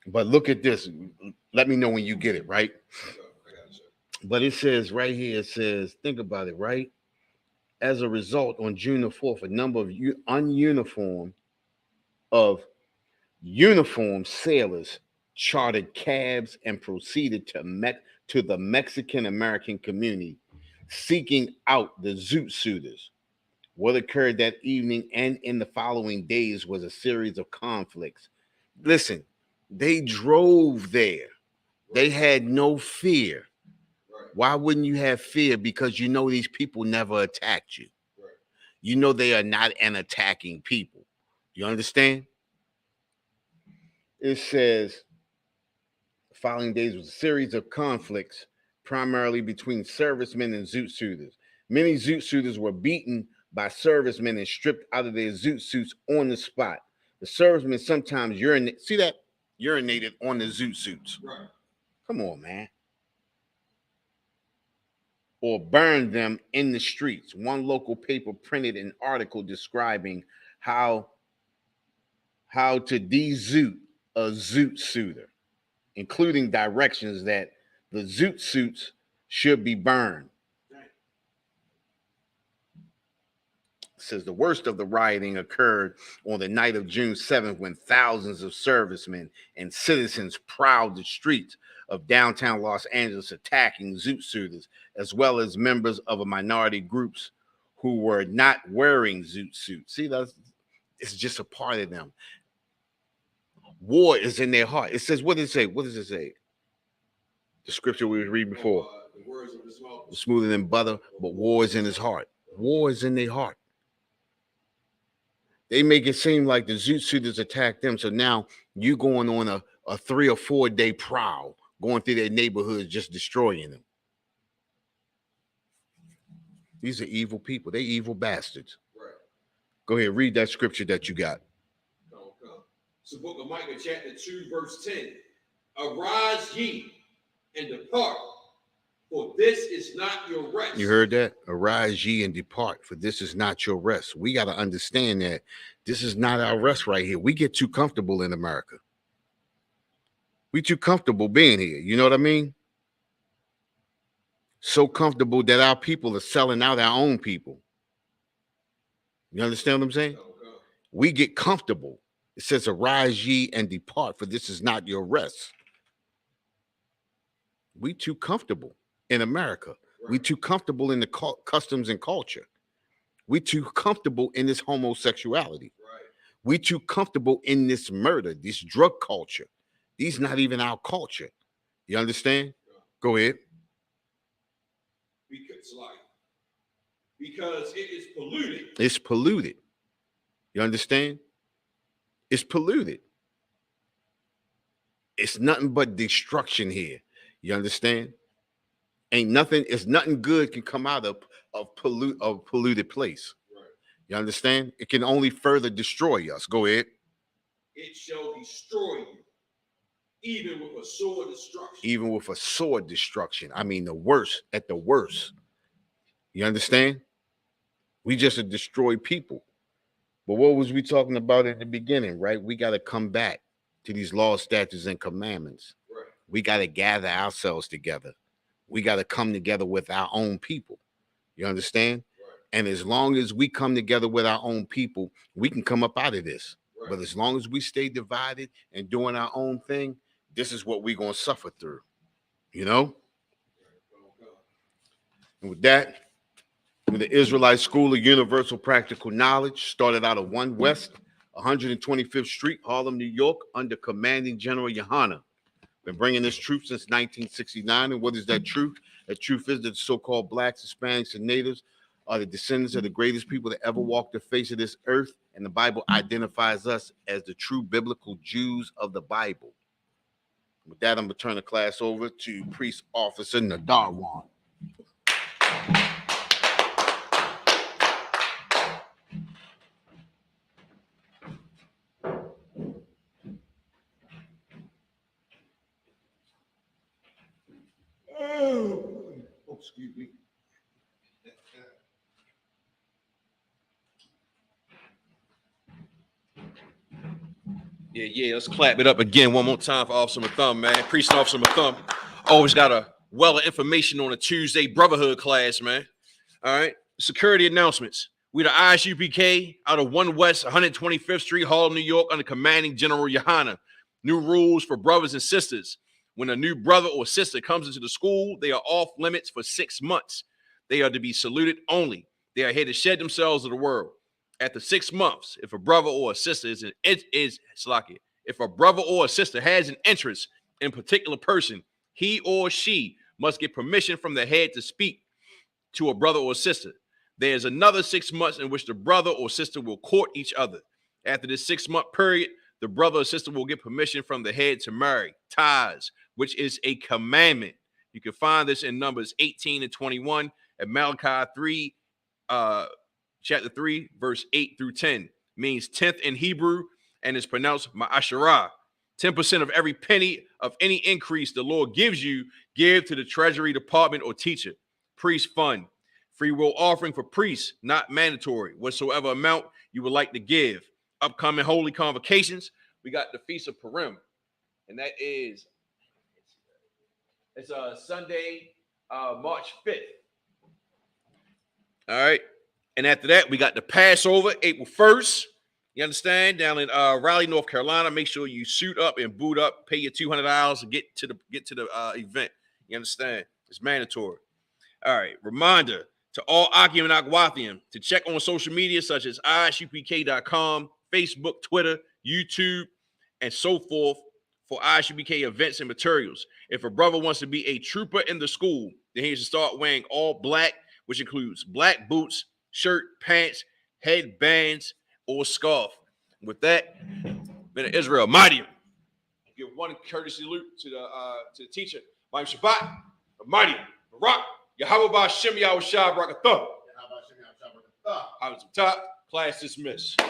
Speaker 2: But look at this. Let me know when you get it, right? But it says right here, it says, think about it, right? As a result, on June the 4th, a number of uniformed sailors chartered cabs and proceeded to the Mexican-American community, seeking out the Zoot Suiters. What occurred that evening and in the following days was a series of conflicts. Listen, they drove there. They had no fear. Why wouldn't you have fear? Because you know these people never attacked you. You know they are not an attacking people. You understand? It says, the following days was a series of conflicts, primarily between servicemen and Zoot Suiters. Many Zoot Suiters were beaten by servicemen and stripped out of their Zoot suits on the spot. The servicemen sometimes urinated on the Zoot suits.
Speaker 1: Right.
Speaker 2: Come on, man. Or burned them in the streets. One local paper printed an article describing how to de-zoot a Zoot Suiter, including directions that the Zoot suits should be burned. It says the worst of the rioting occurred on the night of June 7th when thousands of servicemen and citizens prowled the streets of downtown Los Angeles attacking Zoot Suiters, as well as members of a minority groups who were not wearing Zoot suits. See, it's just a part of them. War is in their heart. It says, what does it say? What does it say? The scripture we read before.
Speaker 1: The words of his mouth
Speaker 2: smoother than butter, but war is in his heart. War is in their heart. They make it seem like the Zoot Suiters attacked them. So now you going on a 3 or 4 day prowl, going through their neighborhoods, just destroying them. These are evil people. They evil bastards.
Speaker 1: Right.
Speaker 2: Go ahead, read that scripture that you got.
Speaker 1: Come. It's the book of Micah, chapter 2, verse 10. Arise ye and depart, for this is not your rest.
Speaker 2: You heard that? Arise ye and depart, for this is not your rest. We got to understand that this is not our rest right here. We get too comfortable in America. We too comfortable being here. You know what I mean? So comfortable that our people are selling out our own people. You understand what I'm saying? We get comfortable. It says, arise ye and depart, for this is not your rest. We too comfortable in America. Right. We too comfortable in the customs and culture. We too comfortable in this homosexuality. Right. We too comfortable in this murder, this drug culture. These not even our culture. You understand? Yeah. Go ahead.
Speaker 1: Because it is polluted.
Speaker 2: It's polluted. You understand? It's polluted. It's nothing but destruction here. You understand? Ain't nothing, it's nothing good can come out of polluted place. Right. You understand? It can only further destroy us. Go ahead.
Speaker 1: It shall destroy you, even with a sword destruction.
Speaker 2: Even with a sword destruction. I mean, the worst at the worst. You understand? We just destroy people. But what was we talking about in the beginning, right? We got to come back to these laws, statutes, and commandments. Right. We got to gather ourselves together. We got to come together with our own people. You understand? Right. And as long as we come together with our own people, we can come up out of this. Right. But as long as we stay divided and doing our own thing, this is what we're going to suffer through. You know? And with that, the Israelite School of Universal Practical Knowledge started out of 1 West, 125th Street, Harlem, New York, under Commanding General Yohana. Been bringing this truth since 1969. And what is that truth? That truth is that the so-called blacks, Hispanics, and natives are the descendants of the greatest people that ever walked the face of this earth. And the Bible identifies us as the true biblical Jews of the Bible. With that, I'm going to turn the class over to Priest Officer Nadarwan.
Speaker 1: Oh, excuse me. Yeah, let's clap it up again one more time for Officer Mathum, man. Priest Officer Mathum. Always got a well of information on a Tuesday Brotherhood class, man. All right. Security announcements. We the Isupk out of 1 West, 125th Street, Harlem, New York, under Commanding General Yohana. New rules for brothers and sisters. When a new brother or sister comes into the school, they are off limits for 6 months. They are to be saluted only. They are here to shed themselves to the world. After 6 months, if a brother or a sister if a brother or a sister has an interest in a particular person, he or she must get permission from the head to speak to a brother or sister. There's another 6 months in which the brother or sister will court each other. After this 6-month period, the brother or sister will get permission from the head to marry, ties, which is a commandment. You can find this in Numbers 18 and 21 at Malachi 3, chapter 3, verse 8 through 10. Means 10th in Hebrew and is pronounced ma'asharah. 10% of every penny of any increase the Lord gives you, give to the treasury department or teacher. Priest fund. Free will offering for priests, not mandatory. Whatsoever amount you would like to give. Upcoming holy convocations. We got the Feast of Purim. And that is, it's Sunday, March 5th. All right. And after that, we got the Passover, April 1st. You understand? Down in Raleigh, North Carolina. Make sure you suit up and boot up. Pay your $200 and get to the event. You understand? It's mandatory. All right. Reminder to all Akim and Akwathiam to check on social media such as isupk.com, Facebook, Twitter, YouTube, and so forth for ISUPK events and materials. If a brother wants to be a trooper in the school, then he should start wearing all black, which includes black boots, shirt, pants, headbands,
Speaker 3: or scarf. With that, been Israel mighty. Give one courtesy salute to the teacher, Mike Shabbat, the mighty, the rock, Yahweh Shem Yahweh Shah Barakatah. I was top, class dismissed.